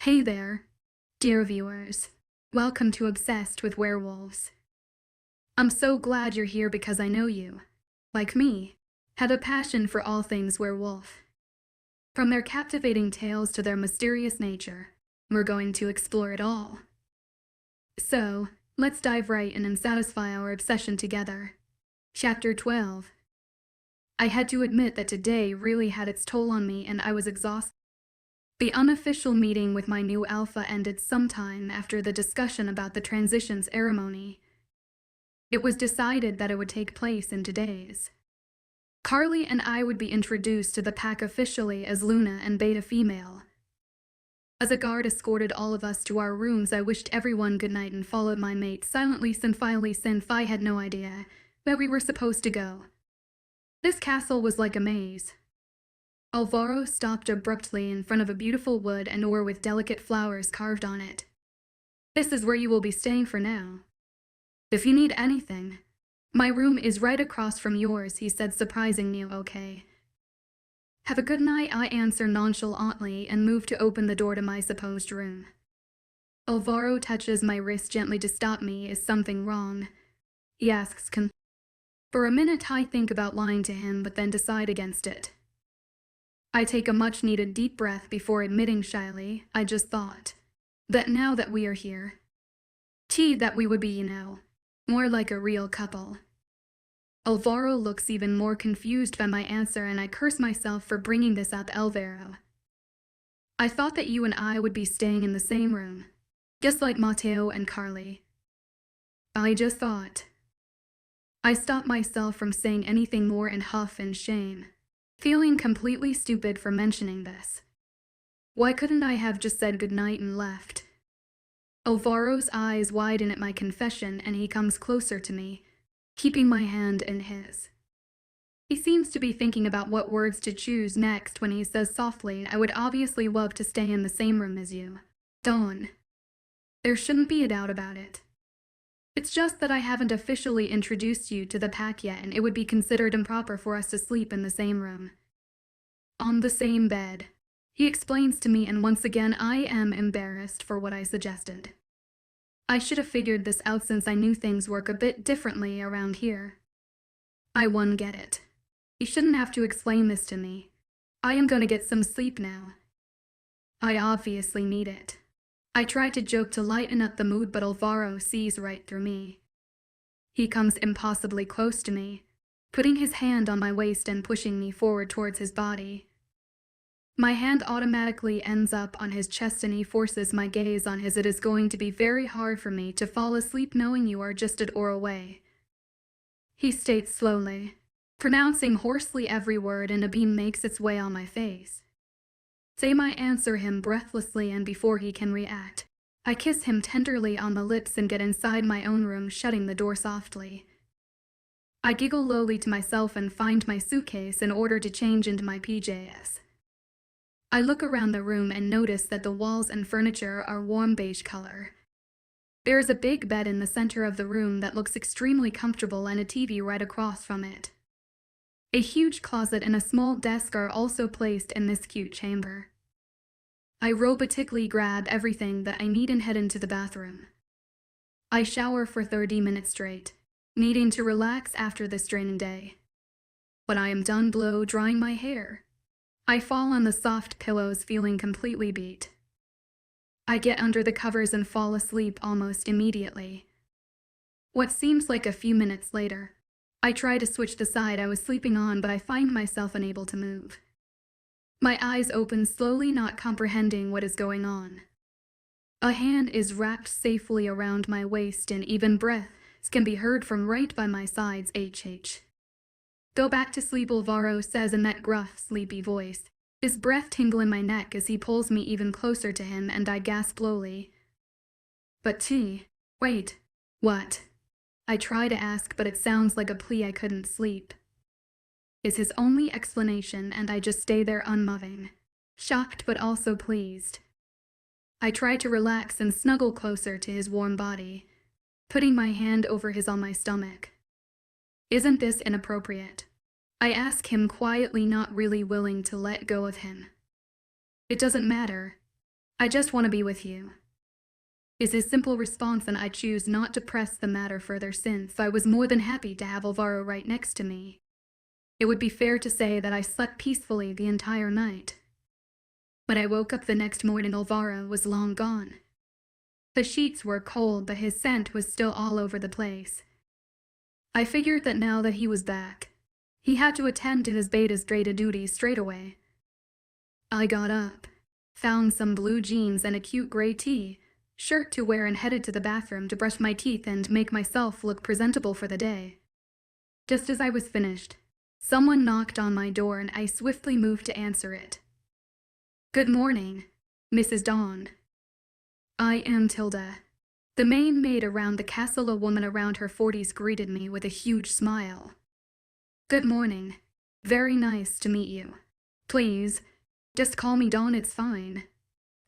Hey there, dear viewers. Welcome to Obsessed with Werewolves. I'm so glad you're here because I know you, like me, have a passion for all things werewolf. From their captivating tales to their mysterious nature, we're going to explore it all. So, let's dive right in and satisfy our obsession together. Chapter 12. I had to admit that today really had its toll on me and I was exhausted. The unofficial meeting with my new alpha ended sometime after the discussion about the transition ceremony. It was decided that it would take place in 2 days. Carly and I would be introduced to the pack officially as Luna and Beta Female. As a guard escorted all of us to our rooms, I wished everyone good night and followed my mate silently since I had no idea where we were supposed to go. This castle was like a maze. Alvaro stopped abruptly in front of a beautiful wood and door with delicate flowers carved on it. "This is where you will be staying for now. If you need anything, my room is right across from yours," he said, surprising me. "Okay. Have a good night," I answered nonchalantly and moved to open the door to my supposed room. Alvaro touches my wrist gently to stop me. "Is something wrong?" he asks. For a minute I think about lying to him but then decide against it. I take a much-needed deep breath before admitting shyly, "I just thought that now that we are here, that we would be, more like a real couple." Alvaro looks even more confused by my answer and I curse myself for bringing this up. "Alvaro, I thought that you and I would be staying in the same room, just like Mateo and Carly. I just thought." I stop myself from saying anything more and huff in shame, feeling completely stupid for mentioning this. Why couldn't I have just said goodnight and left? Alvaro's eyes widen at my confession and he comes closer to me, keeping my hand in his. He seems to be thinking about what words to choose next when he says softly, "I would obviously love to stay in the same room as you, Dawn. There shouldn't be a doubt about it. It's just that I haven't officially introduced you to the pack yet and it would be considered improper for us to sleep in the same room. On the same bed," he explains to me, and once again I am embarrassed for what I suggested. I should have figured this out since I knew things work a bit differently around here. I won't get it. You shouldn't have to explain this to me. I am gonna get some sleep now. I obviously need it. I try to joke to lighten up the mood but Alvaro sees right through me. He comes impossibly close to me, putting his hand on my waist and pushing me forward towards his body. My hand automatically ends up on his chest and he forces my gaze on his. "It is going to be very hard for me to fall asleep knowing you are just a door away," he states slowly, pronouncing hoarsely every word, and a beam makes its way on my face. Same, I answer him breathlessly, and before he can react, I kiss him tenderly on the lips and get inside my own room, shutting the door softly. I giggle lowly to myself and find my suitcase in order to change into my PJs. I look around the room and notice that the walls and furniture are warm beige color. There is a big bed in the center of the room that looks extremely comfortable and a TV right across from it. A huge closet and a small desk are also placed in this cute chamber. I robotically grab everything that I need and head into the bathroom. I shower for 30 minutes straight, needing to relax after this draining day. When I am done blow drying my hair, I fall on the soft pillows feeling completely beat. I get under the covers and fall asleep almost immediately. What seems like a few minutes later, I try to switch the side I was sleeping on but I find myself unable to move. My eyes open slowly, not comprehending what is going on. A hand is wrapped safely around my waist and even breaths can be heard from right by my sides. "HH. Go back to sleep," Alvaro says in that gruff, sleepy voice, his breath tingle in my neck as he pulls me even closer to him and I gasp slowly. "But wait, what?" I try to ask but it sounds like a plea. "I couldn't sleep," is his only explanation, and I just stay there unmoving, shocked but also pleased. I try to relax and snuggle closer to his warm body, putting my hand over his on my stomach. "Isn't this inappropriate?" I ask him quietly, not really willing to let go of him. "It doesn't matter. I just want to be with you, is his simple response, and I choose not to press the matter further since I was more than happy to have Alvaro right next to me. It would be fair to say that I slept peacefully the entire night. When I woke up the next morning, Alvaro was long gone. The sheets were cold, but his scent was still all over the place. I figured that now that he was back, he had to attend to his beta's data duties straight away. I got up, found some blue jeans and a cute gray shirt to wear, and headed to the bathroom to brush my teeth and make myself look presentable for the day. Just as I was finished, someone knocked on my door and I swiftly moved to answer it. "Good morning, Mrs. Dawn. I am Tilda." The main maid around the castle, a woman around her 40s, greeted me with a huge smile. "Good morning. Very nice to meet you. Please, just call me Dawn, it's fine."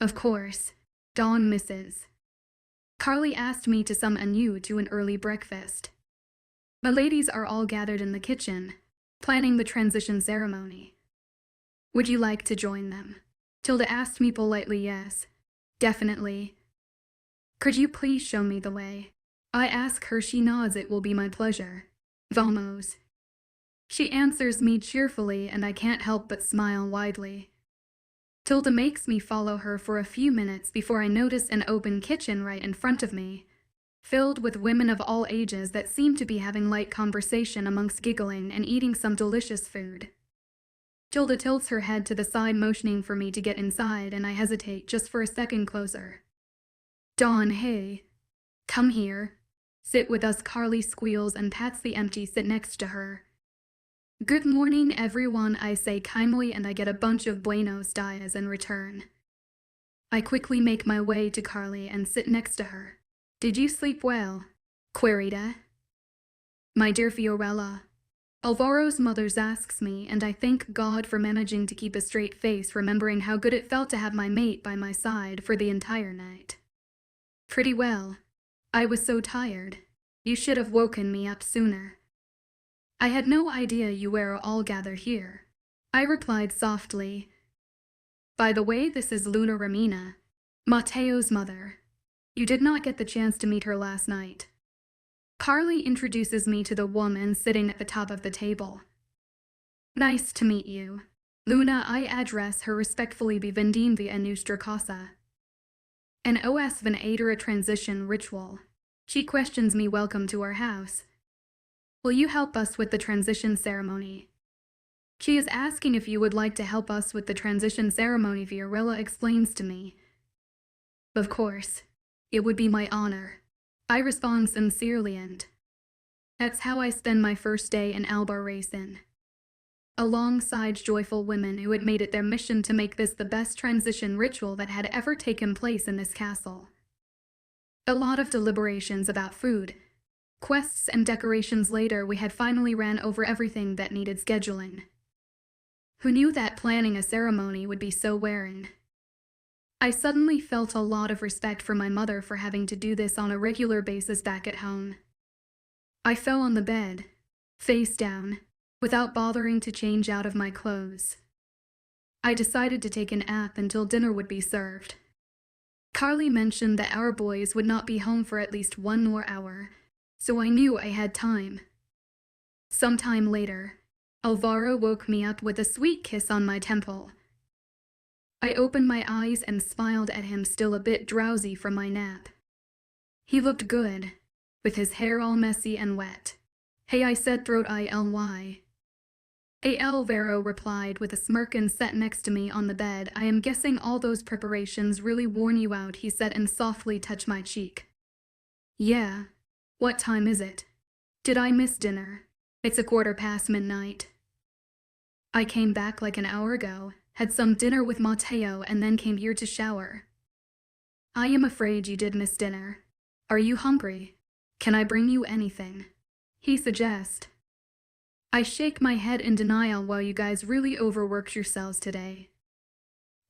"Of course, Dawn, Mrs." Carly asked me to summon you to an early breakfast. The ladies are all gathered in the kitchen, planning the transition ceremony. "Would you like to join them?" Tilda asked me politely. "Yes, definitely." "Could you please show me the way?" I ask her. She nods. "It will be my pleasure. Vamos." She answers me cheerfully, and I can't help but smile widely. Tilda makes me follow her for a few minutes before I notice an open kitchen right in front of me, filled with women of all ages that seem to be having light conversation amongst giggling and eating some delicious food. Tilda tilts her head to the side, motioning for me to get inside, and I hesitate just for a second. "Closer." "Dawn, hey. Come here. Sit with us," Carly squeals and pats the empty seat next to her. "Good morning, everyone," I say kindly, and I get a bunch of Buenos dias in return. I quickly make my way to Carly and sit next to her. "Did you sleep well?" queried "My dear Fiorella," Alvaro's mother asks me, and I thank God for managing to keep a straight face, remembering how good it felt to have my mate by my side for the entire night. "Pretty well. I was so tired. You should have woken me up sooner." "I had no idea you were all gathered here," I replied softly. "By the way, this is Luna Ramina, Mateo's mother. You did not get the chance to meet her last night." Carly introduces me to the woman sitting at the top of the table. "Nice to meet you, Luna," I address her respectfully. "Bienvenida a nuestra casa." "An os van aider a transition ritual." She questions me. "Welcome to our house. Will you help us with the transition ceremony?" She is asking if you would like to help us with the transition ceremony, Fiorella explains to me. "Of course. It would be my honor," I respond sincerely, and that's how I spend my first day in Albarracin, alongside joyful women who had made it their mission to make this the best transition ritual that had ever taken place in this castle. A lot of deliberations about food, quests, and decorations later, we had finally ran over everything that needed scheduling. Who knew that planning a ceremony would be so wearing? I suddenly felt a lot of respect for my mother for having to do this on a regular basis back at home. I fell on the bed, face down, without bothering to change out of my clothes. I decided to take a nap until dinner would be served. Carly mentioned that our boys would not be home for at least 1 more hour, so I knew I had time. Sometime later, Alvaro woke me up with a sweet kiss on my temple. I opened my eyes and smiled at him, still a bit drowsy from my nap. He looked good, with his hair all messy and wet. "Hey," I said, throat ILY. Alvaro replied with a smirk and sat next to me on the bed. "I am guessing all those preparations really worn you out," he said, and softly touched my cheek. "Yeah. What time is it? Did I miss dinner?" "It's 1:15 midnight. I came back like an hour ago, had some dinner with Mateo, and then came here to shower." "I am afraid you did miss dinner. Are you hungry? Can I bring you anything?" he suggests. I shake my head in denial. "Well, you guys really overworked yourselves today.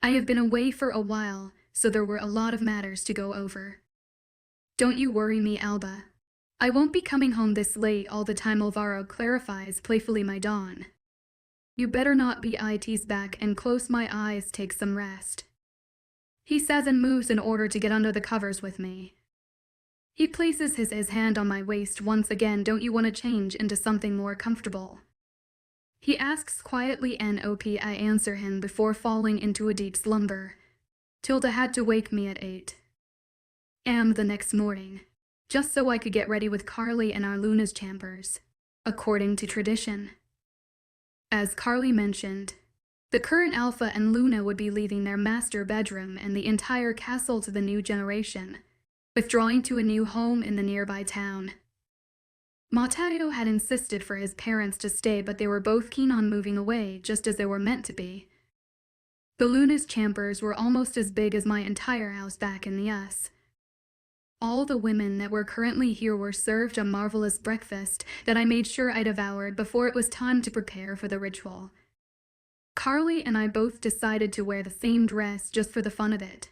I have been away for a while, so there were a lot of matters to go over." "Don't you worry me, Alba. I won't be coming home this late all the time," Alvaro clarifies playfully. "My Dawn, you better not be. I tease back and close my eyes, take some rest." he says and moves in order to get under the covers with me. He places his hand on my waist once again. Don't you want to change into something more comfortable? He asks quietly and I answer him before falling into a deep slumber. Tilda had to wake me at 8 a.m. the next morning, just so I could get ready with Carly and our Luna's chambers, according to tradition. As Carly mentioned, the current Alpha and Luna would be leaving their master bedroom and the entire castle to the new generation, withdrawing to a new home in the nearby town. Matteo had insisted for his parents to stay, but they were both keen on moving away, just as they were meant to be. The Luna's chambers were almost as big as my entire house back in the US. All the women that were currently here were served a marvelous breakfast that I made sure I devoured before it was time to prepare for the ritual. Carly and I both decided to wear the same dress just for the fun of it.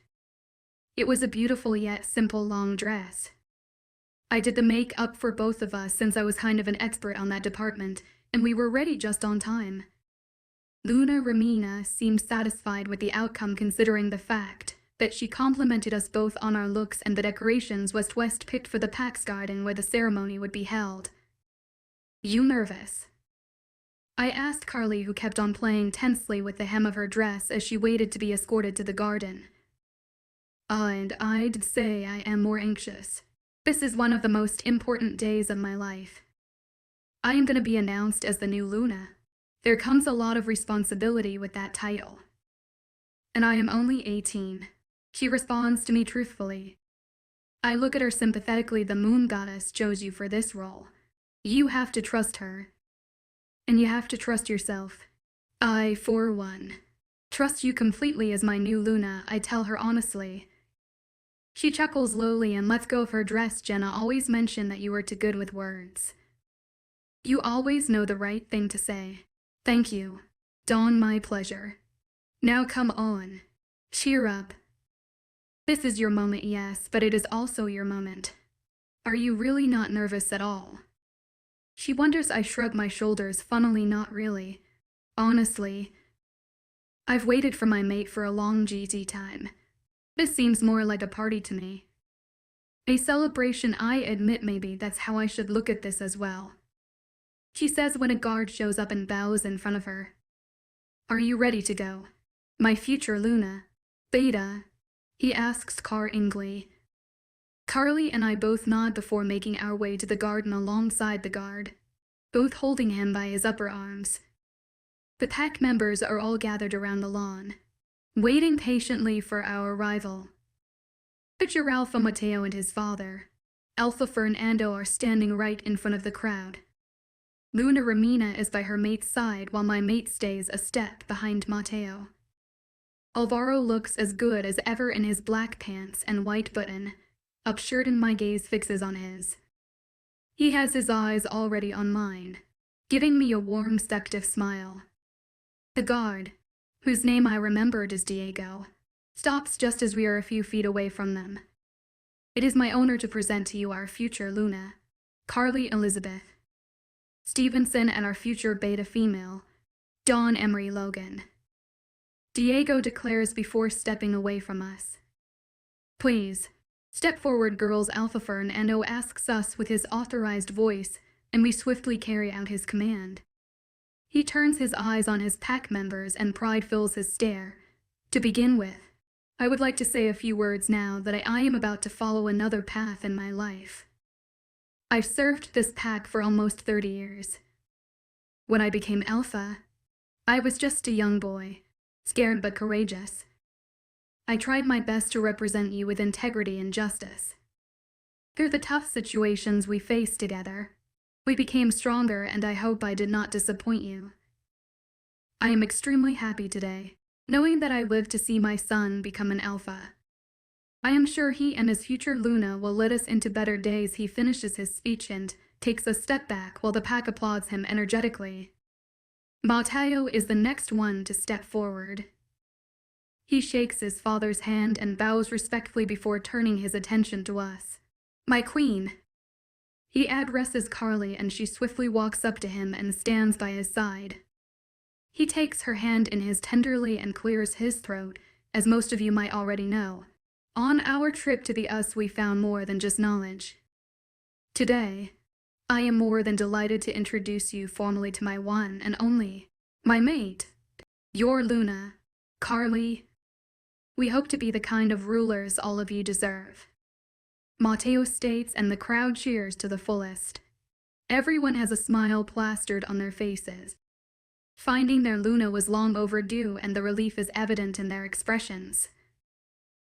It was a beautiful yet simple long dress. I did the makeup for both of us since I was kind of an expert on that department, and we were ready just on time. Luna Romina seemed satisfied with the outcome considering the fact that she complimented us both on our looks and the decorations West picked for the Pax Garden where the ceremony would be held. You nervous? I asked Carly, who kept on playing tensely with the hem of her dress as she waited to be escorted to the garden. And I'd say I am more anxious. This is one of the most important days of my life. I am going to be announced as the new Luna. There comes a lot of responsibility with that title. And I am only 18. She responds to me truthfully. I look at her sympathetically. The moon goddess chose you for this role. You have to trust her. And you have to trust yourself. I, for one, trust you completely as my new Luna, I tell her honestly. She chuckles lowly and lets go of her dress. Jenna always mentioned that you were too good with words. You always know the right thing to say. Thank you. Dawn, my pleasure. Now come on. Cheer up. This is your moment, yes, but it is also your moment. Are you really not nervous at all? She wonders. I shrug my shoulders. Funnily, not really. Honestly, I've waited for my mate for a long GT time. This seems more like a party to me. A celebration. I admit maybe that's how I should look at this as well. She says when a guard shows up and bows in front of her. Are you ready to go? My future Luna. Beta? He asks caringly. Carly and I both nod before making our way to the garden alongside the guard, both holding him by his upper arms. The pack members are all gathered around the lawn, waiting patiently for our arrival. Picture Alpha Matteo and his father, Alpha Fernando, are standing right in front of the crowd. Luna Romina is by her mate's side while my mate stays a step behind Matteo. Alvaro looks as good as ever in his black pants and white button-up shirt, and my gaze fixes on his. He has his eyes already on mine, giving me a warm, seductive smile. The guard, whose name I remembered as Diego, stops just as we are a few feet away from them. It is my honor to present to you our future Luna, Carly Elizabeth Stevenson, and our future beta female, Dawn Emery Logan. Diego declares before stepping away from us. Please, step forward, girls. Alpha Fernando asks us with his authorized voice, and we swiftly carry out his command. He turns his eyes on his pack members and pride fills his stare. To begin with, I would like to say a few words now that I am about to follow another path in my life. I've served this pack for almost 30 years. When I became Alpha, I was just a young boy, scared but courageous. I tried my best to represent you with integrity and justice. Through the tough situations we faced together, we became stronger, and I hope I did not disappoint you. I am extremely happy today, knowing that I lived to see my son become an Alpha. I am sure he and his future Luna will lead us into better days. He finishes his speech and takes a step back while the pack applauds him energetically. Matteo is the next one to step forward. He shakes his father's hand and bows respectfully before turning his attention to us. My queen. He addresses Carly, and she swiftly walks up to him and stands by his side. He takes her hand in his tenderly and clears his throat, as most of you might already know. On our trip to the US, we found more than just knowledge. Today, I am more than delighted to introduce you formally to my one and only, my mate, your Luna, Carly. We hope to be the kind of rulers all of you deserve. Mateo states, and the crowd cheers to the fullest. Everyone has a smile plastered on their faces. Finding their Luna was long overdue, and the relief is evident in their expressions.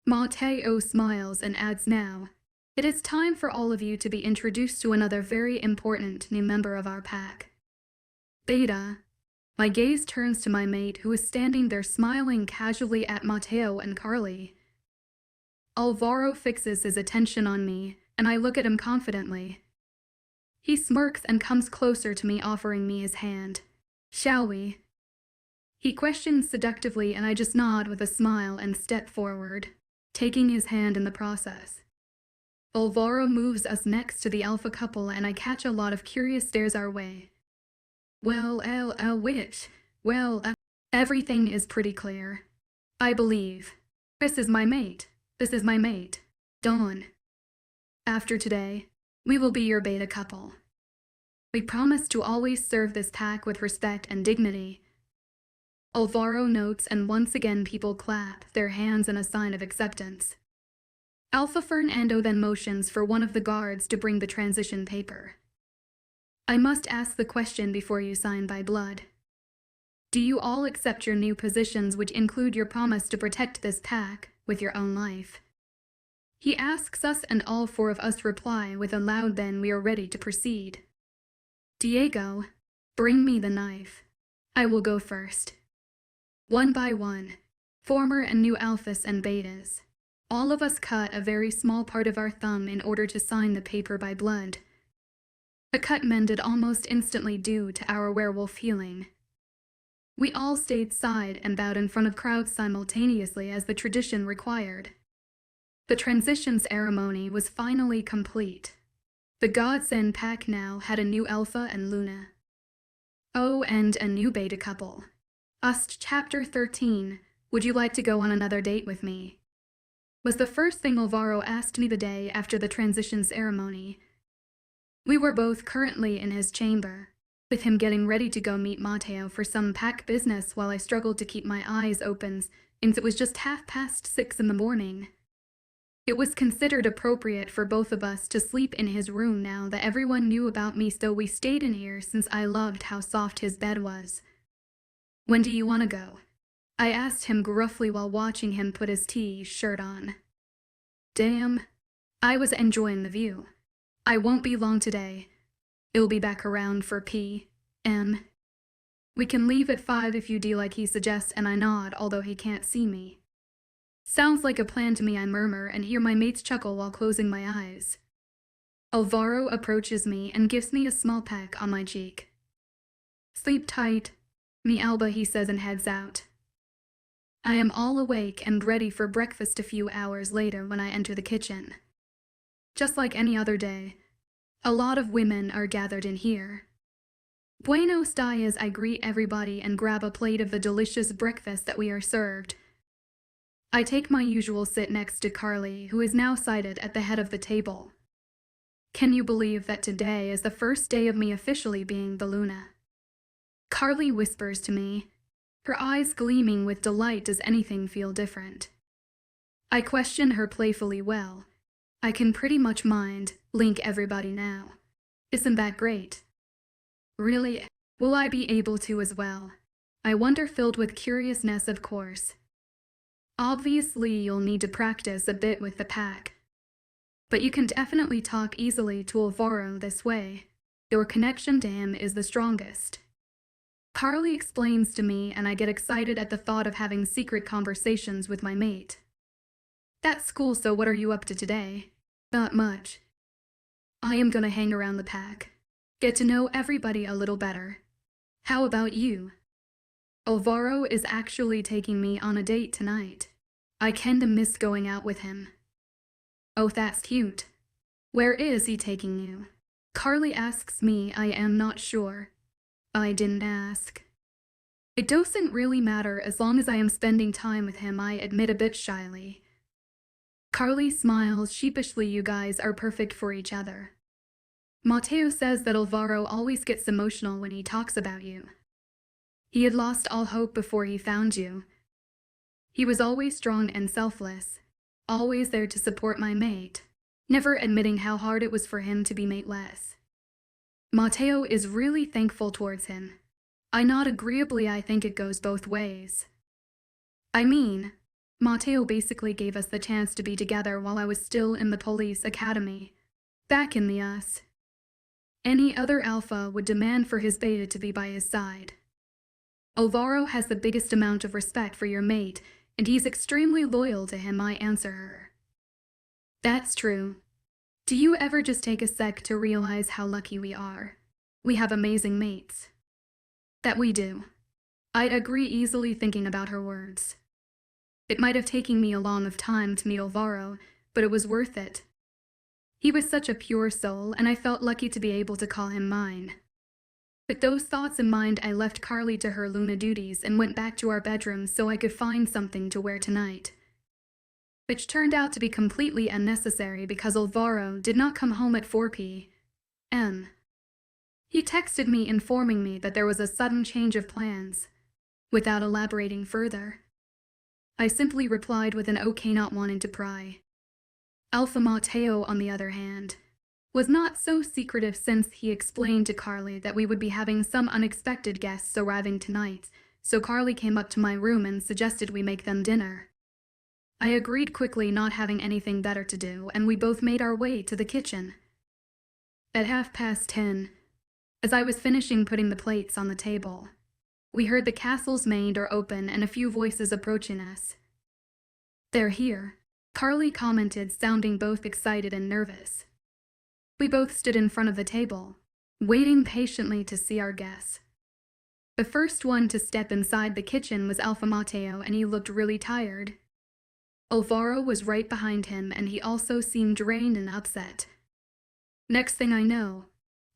Mateo smiles and adds, now, it is time for all of you to be introduced to another very important new member of our pack. Beta. My gaze turns to my mate, who is standing there smiling casually at Mateo and Carly. Alvaro fixes his attention on me, and I look at him confidently. He smirks and comes closer to me, offering me his hand. Shall we? He questions seductively, and I just nod with a smile and step forward, taking his hand in the process. Alvaro moves us next to the alpha couple, and I catch a lot of curious stares our way. Well, everything is pretty clear. I believe. This is my mate. Dawn. After today, we will be your beta couple. We promise to always serve this pack with respect and dignity. Alvaro notes, and once again people clap their hands in a sign of acceptance. Alpha Fernando then motions for one of the guards to bring the transition paper. I must ask the question before you sign by blood. Do you all accept your new positions, which include your promise to protect this pack with your own life? He asks us, and all four of us reply with a loud "then we are ready to proceed." Diego, bring me the knife. I will go first. One by one, former and new alphas and betas, all of us cut a very small part of our thumb in order to sign the paper by blood. A cut mended almost instantly due to our werewolf healing. We all stayed side and bowed in front of crowds simultaneously as the tradition required. The transition ceremony was finally complete. The Godsend pack now had a new Alpha and Luna. Oh, and a new beta couple. Chapter 13, would you like to go on another date with me? Was the first thing Alvaro asked me the day after the transition ceremony. We were both currently in his chamber, with him getting ready to go meet Mateo for some pack business, while I struggled to keep my eyes open since it was just 6:30 in the morning. It was considered appropriate for both of us to sleep in his room now that everyone knew about me, so we stayed in here since I loved how soft his bed was. When do you want to go? I asked him gruffly while watching him put his T-shirt on. Damn, I was enjoying the view. I won't be long today. It'll be back around for p.m. We can leave at 5 if you do, like he suggests, and I nod, although he can't see me. Sounds like a plan to me, I murmur, and hear my mates chuckle while closing my eyes. Alvaro approaches me and gives me a small peck on my cheek. Sleep tight, mi Alba, he says, and heads out. I am all awake and ready for breakfast a few hours later when I enter the kitchen. Just like any other day, a lot of women are gathered in here. Buenos dias, I greet everybody and grab a plate of the delicious breakfast that we are served. I take my usual sit next to Carly, who is now seated at the head of the table. Can you believe that today is the first day of me officially being the Luna? Carly whispers to me, her eyes gleaming with delight. Does anything feel different? I question her playfully. Well, I can pretty much mind link everybody now. Isn't that great? Really? Will I be able to as well? I wonder, filled with curiousness, of course. Obviously, you'll need to practice a bit with the pack. But you can definitely talk easily to Alvaro this way. Your connection to him is the strongest. Carly explains to me, and I get excited at the thought of having secret conversations with my mate. That's cool, so what are you up to today? Not much. I am gonna hang around the pack. Get to know everybody a little better. How about you? Alvaro is actually taking me on a date tonight. I kinda miss going out with him. Oh, that's cute. Where is he taking you? Carly asks me. I am not sure. I didn't ask. It doesn't really matter as long as I am spending time with him, I admit a bit shyly. Carly smiles sheepishly. You guys are perfect for each other. Matteo says that Alvaro always gets emotional when he talks about you. He had lost all hope before he found you. He was always strong and selfless, always there to support my mate, never admitting how hard it was for him to be mateless. Matteo is really thankful towards him. I nod agreeably. I think it goes both ways. I mean, Matteo basically gave us the chance to be together while I was still in the police academy, back in the US. Any other alpha would demand for his beta to be by his side. Alvaro has the biggest amount of respect for your mate, and he's extremely loyal to him, I answer her. That's true. Do you ever just take a sec to realize how lucky we are? We have amazing mates. That we do. I'd agree easily thinking about her words. It might have taken me a long time to meet Alvaro, but it was worth it. He was such a pure soul, and I felt lucky to be able to call him mine. With those thoughts in mind, I left Carly to her Luna duties and went back to our bedroom so I could find something to wear tonight. Which turned out to be completely unnecessary because Alvaro did not come home at 4 p.m. He texted me informing me that there was a sudden change of plans, without elaborating further. I simply replied with an okay, not wanting to pry. Alpha Matteo, on the other hand, was not so secretive since he explained to Carly that we would be having some unexpected guests arriving tonight, so Carly came up to my room and suggested we make them dinner. I agreed quickly, not having anything better to do, and we both made our way to the kitchen. At 10:30, as I was finishing putting the plates on the table, we heard the castle's main door open and a few voices approaching us. "They're here," Carly commented, sounding both excited and nervous. We both stood in front of the table, waiting patiently to see our guests. The first one to step inside the kitchen was Alpha Matteo, and he looked really tired. Alvaro was right behind him, and he also seemed drained and upset. Next thing I know,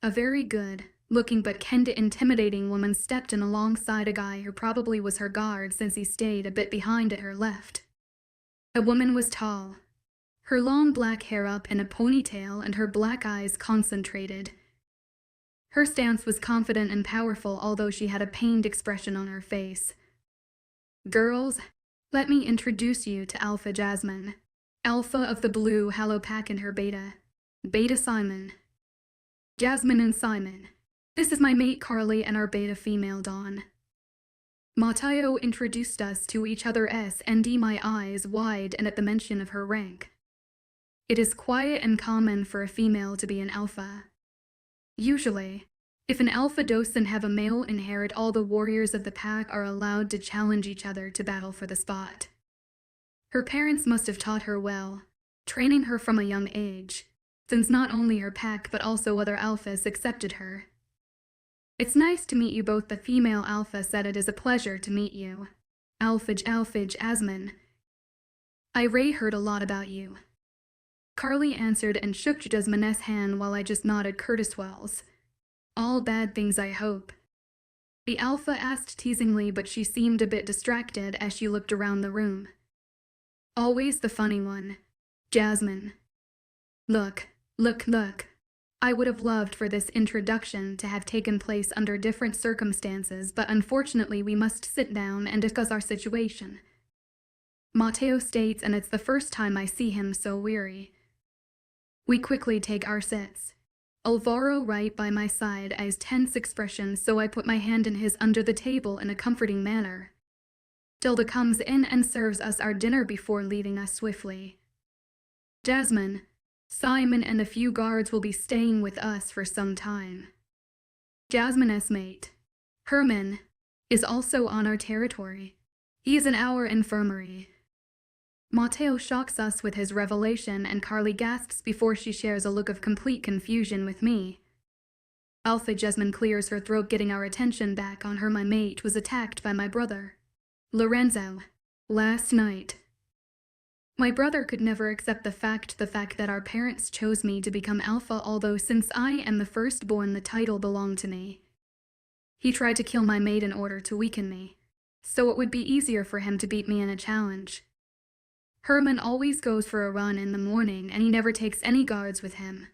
a very good-looking but kinda intimidating woman stepped in alongside a guy who probably was her guard since he stayed a bit behind at her left. The woman was tall, her long black hair up in a ponytail and her black eyes concentrated. Her stance was confident and powerful, although she had a pained expression on her face. "Girls, let me introduce you to Alpha Jasmine, Alpha of the Blue Halo Pack, and her Beta, Beta Simon. Jasmine and Simon, this is my mate Carly and our Beta female Dawn." Matteo introduced us to each other and my eyes widened at the mention of her rank. It is quiet and common for a female to be an alpha. Usually, if an alpha doesn't have a male inherit, all the warriors of the pack are allowed to challenge each other to battle for the spot. Her parents must have taught her well, training her from a young age, since not only her pack but also other alphas accepted her. "It's nice to meet you both," the female alpha said. "It is a pleasure to meet you, Alpha Jasmine. I heard a lot about you." Carly answered and shook Jasmine's hand while I just nodded Curtis-Wells. "All bad things, I hope?" The alpha asked teasingly, but she seemed a bit distracted as she looked around the room. "Always the funny one, Jasmine. Look. I would have loved for this introduction to have taken place under different circumstances, but unfortunately we must sit down and discuss our situation," Matteo states, and it's the first time I see him so weary. We quickly take our sits. Alvaro right by my side eyes tense expression, so I put my hand in his under the table in a comforting manner. Tilda comes in and serves us our dinner before leaving us swiftly. "Jasmine, Simon and a few guards will be staying with us for some time. Jasmine's mate, Herman, is also on our territory. He is in our infirmary." Matteo shocks us with his revelation, and Carly gasps before she shares a look of complete confusion with me. Alpha Jasmine clears her throat, getting our attention back on her. "My mate was attacked by my brother, Lorenzo, last night. My brother could never accept the fact that our parents chose me to become Alpha, although since I am the firstborn the title belonged to me. He tried to kill my mate in order to weaken me, so it would be easier for him to beat me in a challenge. Herman always goes for a run in the morning and he never takes any guards with him.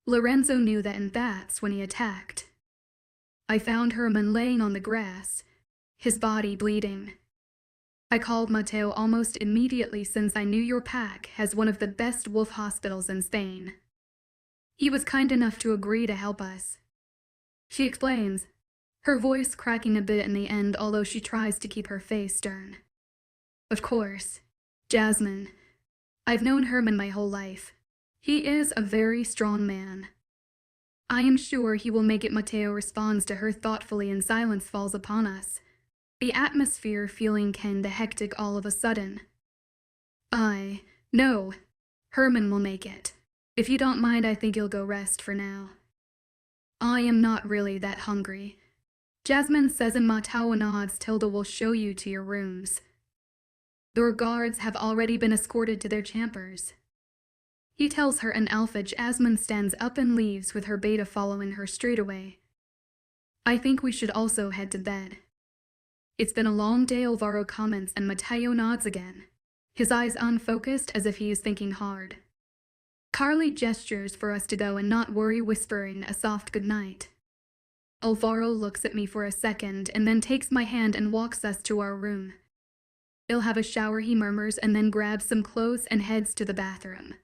Lorenzo knew that, and that's when he attacked. I found Herman laying on the grass, his body bleeding. I called Mateo almost immediately since I knew your pack has one of the best wolf hospitals in Spain. He was kind enough to agree to help us. She explains, her voice cracking a bit in the end, although she tries to keep her face stern. Of course, Jasmine. I've known Herman my whole life. He is a very strong man. I am sure he will make it. Mateo responds to her thoughtfully and silence falls upon us, the atmosphere feeling kinda hectic all of a sudden. No, Herman will make it. If you don't mind, I think you'll go rest for now. I am not really that hungry. Jasmine says, and Mateo nods. Tilda will show you to your rooms. Your guards have already been escorted to their chambers. He tells her, and Alpha Jasmine stands up and leaves with her beta following her straight away. I think we should also head to bed. It's been a long day, Alvaro comments, and Mateo nods again, his eyes unfocused as if he is thinking hard. Carly gestures for us to go and not worry, whispering a soft goodnight. Alvaro looks at me for a second and then takes my hand and walks us to our room. I'll have a shower, he murmurs, and then grabs some clothes and heads to the bathroom.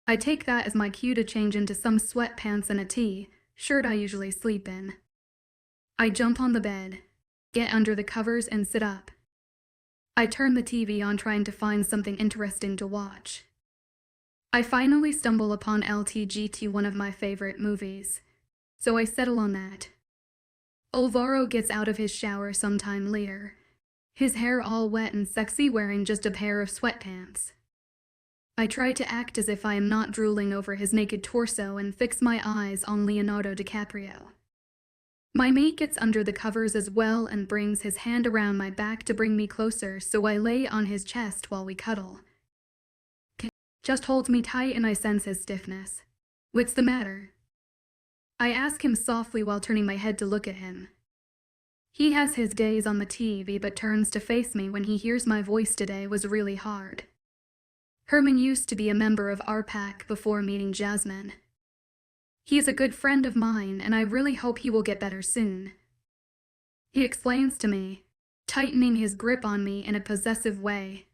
I take that as my cue to change into some sweatpants and a t-shirt I usually sleep in. I jump on the bed, get under the covers and sit up. I turn the TV on, trying to find something interesting to watch. I finally stumble upon LTGT, one of my favorite movies, so I settle on that. Alvaro gets out of his shower sometime later, his hair all wet and sexy, wearing just a pair of sweatpants. I try to act as if I am not drooling over his naked torso and fix my eyes on Leonardo DiCaprio. My mate gets under the covers as well and brings his hand around my back to bring me closer, so I lay on his chest while we cuddle. Just holds me tight and I sense his stiffness. What's the matter? I ask him softly while turning my head to look at him. He has his days on the TV but turns to face me when he hears my voice. Today was really hard. Herman used to be a member of our pack before meeting Jasmine. He is a good friend of mine and I really hope he will get better soon. He explains to me, tightening his grip on me in a possessive way.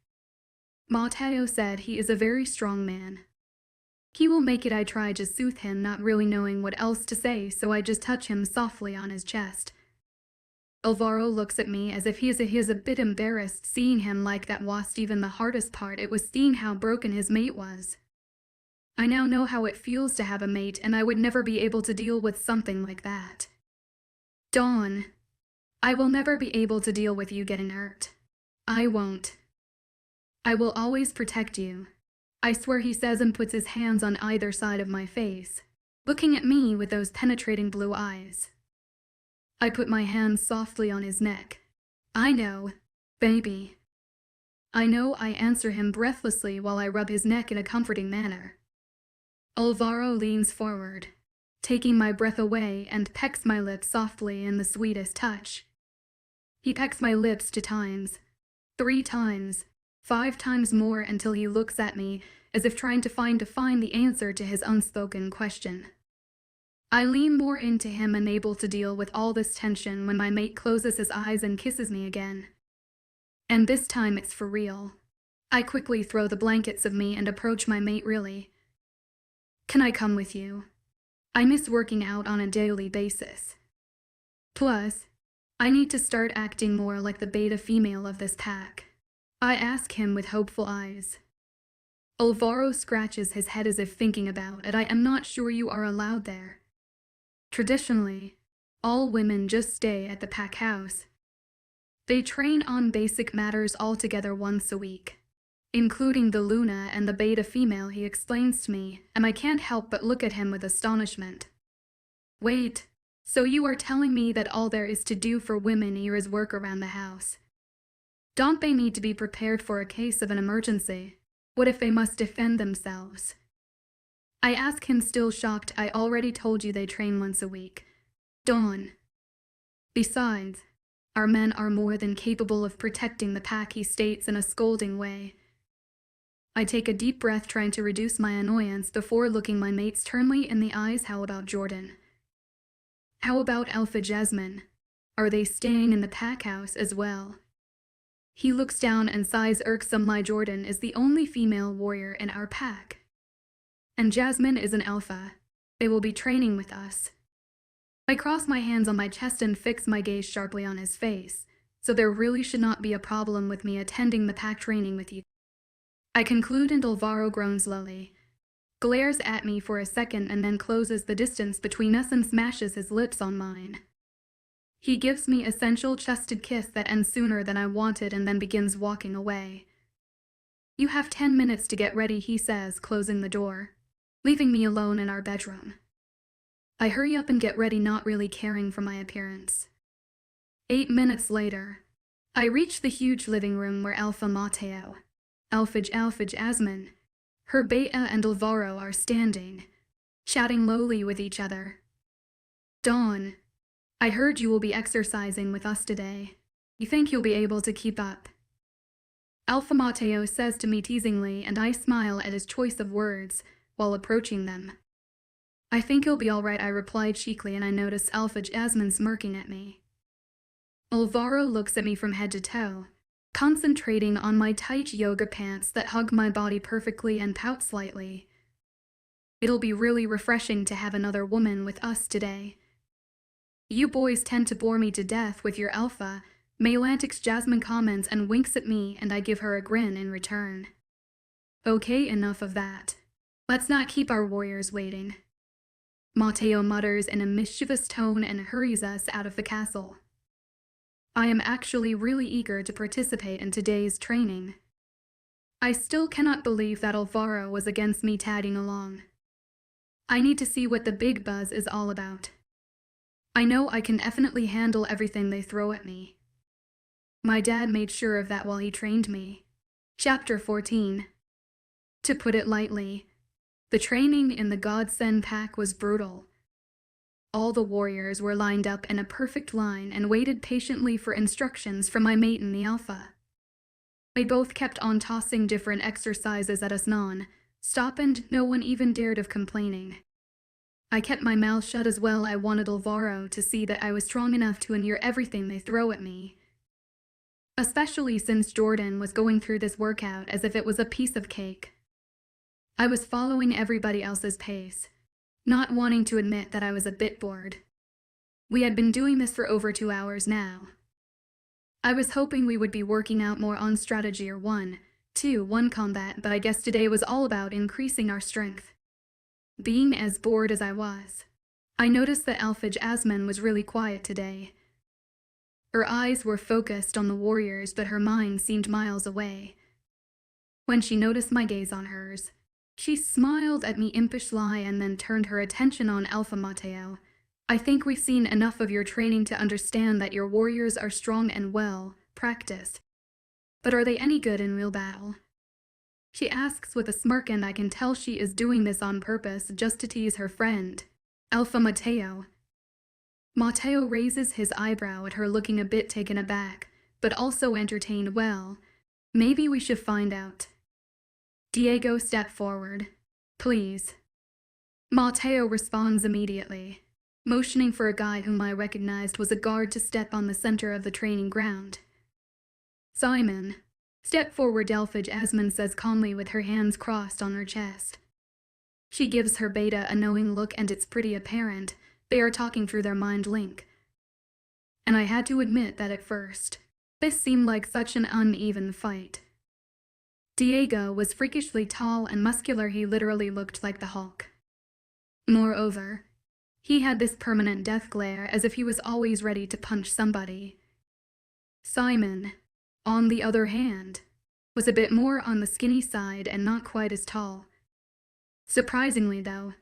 Mateo said he is a very strong man. He will make it. I try to soothe him, not really knowing what else to say, so I just touch him softly on his chest. Alvaro looks at me as if he is a bit embarrassed seeing him like that. Was even the hardest part, it was seeing how broken his mate was. I now know how it feels to have a mate, and I would never be able to deal with something like that. Dawn, I will never be able to deal with you getting hurt. I won't. I will always protect you. I swear, he says, and puts his hands on either side of my face, looking at me with those penetrating blue eyes. I put my hands softly on his neck. I know, baby. I know, I answer him breathlessly while I rub his neck in a comforting manner. Alvaro leans forward, taking my breath away, and pecks my lips softly in the sweetest touch. He pecks my lips 2 times, 3 times, 5 times more, until he looks at me as if trying to find the answer to his unspoken question. I lean more into him, unable to deal with all this tension, when my mate closes his eyes and kisses me again. And this time it's for real. I quickly throw the blankets of me and approach my mate. Really? Can I come with you? I miss working out on a daily basis. Plus, I need to start acting more like the beta female of this pack. I ask him with hopeful eyes. Alvaro scratches his head as if thinking about it. I am not sure you are allowed there. Traditionally, all women just stay at the pack house. They train on basic matters altogether once a week, including the Luna and the beta female, he explains to me, and I can't help but look at him with astonishment. Wait, so you are telling me that all there is to do for women here is work around the house? Don't they need to be prepared for a case of an emergency? What if they must defend themselves? I ask him, still shocked. I already told you they train once a week. Dawn, Besides, our men are more than capable of protecting the pack, he states in a scolding way. I take a deep breath, trying to reduce my annoyance before looking my mate sternly in the eyes. How about Jordan? How about Alpha Jasmine? Are they staying in the pack house as well? He looks down and sighs irksome. My Jordan is the only female warrior in our pack. And Jasmine is an alpha. They will be training with us. I cross my hands on my chest and fix my gaze sharply on his face, so there really should not be a problem with me attending the pack training with you. I conclude, and Alvaro groans slowly, glares at me for a second, and then closes the distance between us and smashes his lips on mine. He gives me a sensual chested kiss that ends sooner than I wanted and then begins walking away. You have 10 minutes to get ready, he says, closing the door, leaving me alone in our bedroom. I hurry up and get ready, not really caring for my appearance. 8 minutes later, I reach the huge living room where Alpha Mateo, Alpha Jasmine, her Beta, and Alvaro are standing, chatting lowly with each other. Dawn, I heard you will be exercising with us today. You think you'll be able to keep up? Alpha Mateo says to me teasingly, and I smile at his choice of words while approaching them. I think you'll be all right, I replied cheekily, and I notice Alpha Jasmine smirking at me. Alvaro looks at me from head to toe, concentrating on my tight yoga pants that hug my body perfectly, and pouts slightly. It'll be really refreshing to have another woman with us today. You boys tend to bore me to death with your alpha, Malantic Jasmine comments and winks at me, and I give her a grin in return. Okay, enough of that. Let's not keep our warriors waiting. Mateo mutters in a mischievous tone and hurries us out of the castle. I am actually really eager to participate in today's training. I still cannot believe that Alvaro was against me tagging along. I need to see what the big buzz is all about. I know I can definitely handle everything they throw at me. My dad made sure of that while he trained me. Chapter 14. To put it lightly, the training in the Godsend pack was brutal. All the warriors were lined up in a perfect line and waited patiently for instructions from my mate in the alpha. They both kept on tossing different exercises at us non-stop, and no one even dared of complaining. I kept my mouth shut as well. I wanted Alvaro to see that I was strong enough to endure everything they throw at me. Especially since Jordan was going through this workout as if it was a piece of cake. I was following everybody else's pace, not wanting to admit that I was a bit bored. We had been doing this for over 2 hours now. I was hoping we would be working out more on strategy or 1-2-1 combat, but I guess today was all about increasing our strength. Being as bored as I was, I noticed that Alpha Jasmine was really quiet today. Her eyes were focused on the warriors, but her mind seemed miles away. When she noticed my gaze on hers, she smiled at me impishly and then turned her attention on Alpha Mateo. I think we've seen enough of your training to understand that your warriors are strong and well practiced. But are they any good in real battle? She asks with a smirk, and I can tell she is doing this on purpose just to tease her friend, Alpha Mateo. Mateo raises his eyebrow at her, looking a bit taken aback, but also entertained. Well, maybe we should find out. Diego, step forward, please. Mateo responds immediately, motioning for a guy whom I recognized was a guard to step on the center of the training ground. Simon, step forward, Alpha Jasmine says calmly with her hands crossed on her chest. She gives her beta a knowing look, and it's pretty apparent they are talking through their mind link. And I had to admit that at first, this seemed like such an uneven fight. Diego was freakishly tall and muscular. He literally looked like the Hulk. Moreover, he had this permanent death glare, as if he was always ready to punch somebody. Simon, on the other hand, was a bit more on the skinny side and not quite as tall. Surprisingly, though,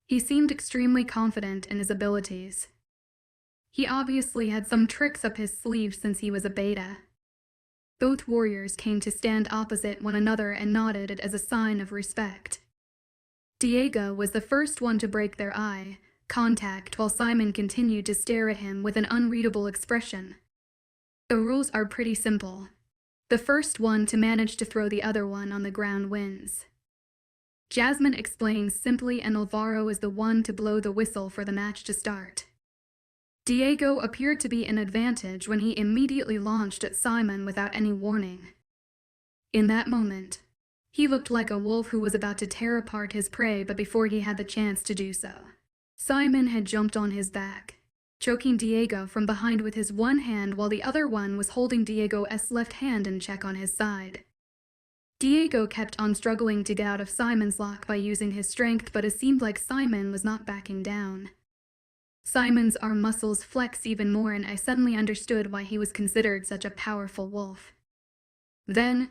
he seemed extremely confident in his abilities. He obviously had some tricks up his sleeve since he was a beta. Both warriors came to stand opposite one another and nodded as a sign of respect. Diego was the first one to break their eye, contact while Simon continued to stare at him with an unreadable expression. The rules are pretty simple. The first one to manage to throw the other one on the ground wins. Jasmine explains simply, and Alvaro is the one to blow the whistle for the match to start. Diego appeared to be an advantage when he immediately launched at Simon without any warning. In that moment, he looked like a wolf who was about to tear apart his prey, but before he had the chance to do so, Simon had jumped on his back, choking Diego from behind with his one hand while the other one was holding Diego's left hand in check on his side. Diego kept on struggling to get out of Simon's lock by using his strength, but it seemed like Simon was not backing down. Simon's arm muscles flexed even more, and I suddenly understood why he was considered such a powerful wolf. Then,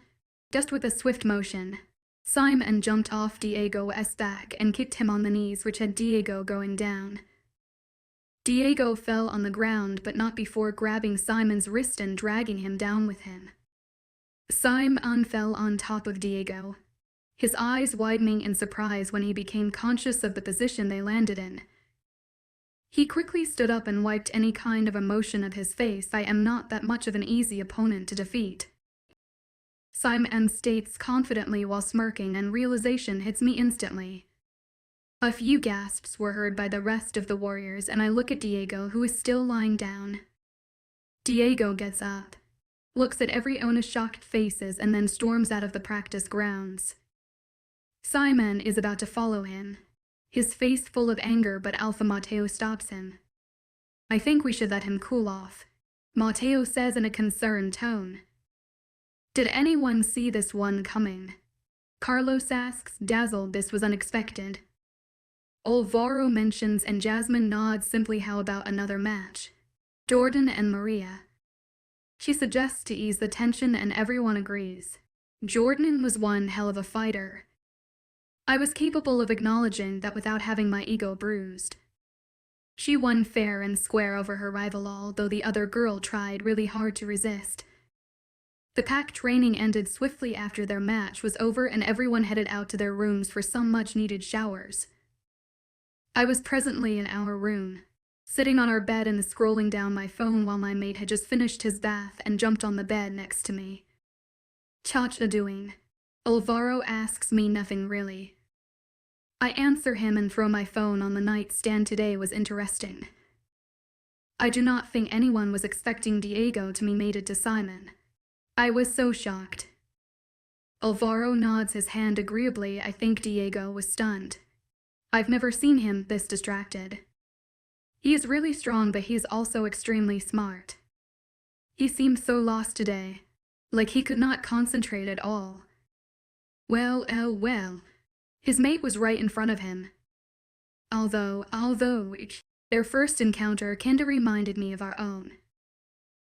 just with a swift motion, Simon jumped off Diego's back and kicked him on the knees, which had Diego going down. Diego fell on the ground, but not before grabbing Simon's wrist and dragging him down with him. Simon fell on top of Diego, his eyes widening in surprise when he became conscious of the position they landed in. He quickly stood up and wiped any kind of emotion at his face. I am not that much of an easy opponent to defeat, Simon states confidently while smirking, and realization hits me instantly. A few gasps were heard by the rest of the warriors, and I look at Diego, who is still lying down. Diego gets up, looks at everyone's shocked faces, and then storms out of the practice grounds. Simon is about to follow him, his face full of anger, but Alpha Mateo stops him. "I think we should let him cool off," Mateo says in a concerned tone. "Did anyone see this one coming?" Carlos asks, dazzled. This was unexpected. Alvaro mentions, and Jasmine nods simply. "How about another match? Jordan and Maria." She suggests to ease the tension, and everyone agrees. Jordan was one hell of a fighter. I was capable of acknowledging that without having my ego bruised. She won fair and square over her rival, although the other girl tried really hard to resist. The pack training ended swiftly after their match was over, and everyone headed out to their rooms for some much-needed showers. I was presently in our room, sitting on our bed and scrolling down my phone while my mate had just finished his bath and jumped on the bed next to me. "Cha-cha doing?" Alvaro asks me. "Nothing really." I answer him and throw my phone on the nightstand. Today was interesting. I do not think anyone was expecting Diego to be mated to Simon. I was so shocked. Alvaro nods his hand agreeably. I think Diego was stunned. I've never seen him this distracted. He is really strong, but he is also extremely smart. He seemed so lost today, like he could not concentrate at all. Well, his mate was right in front of him. Although their first encounter kinda reminded me of our own.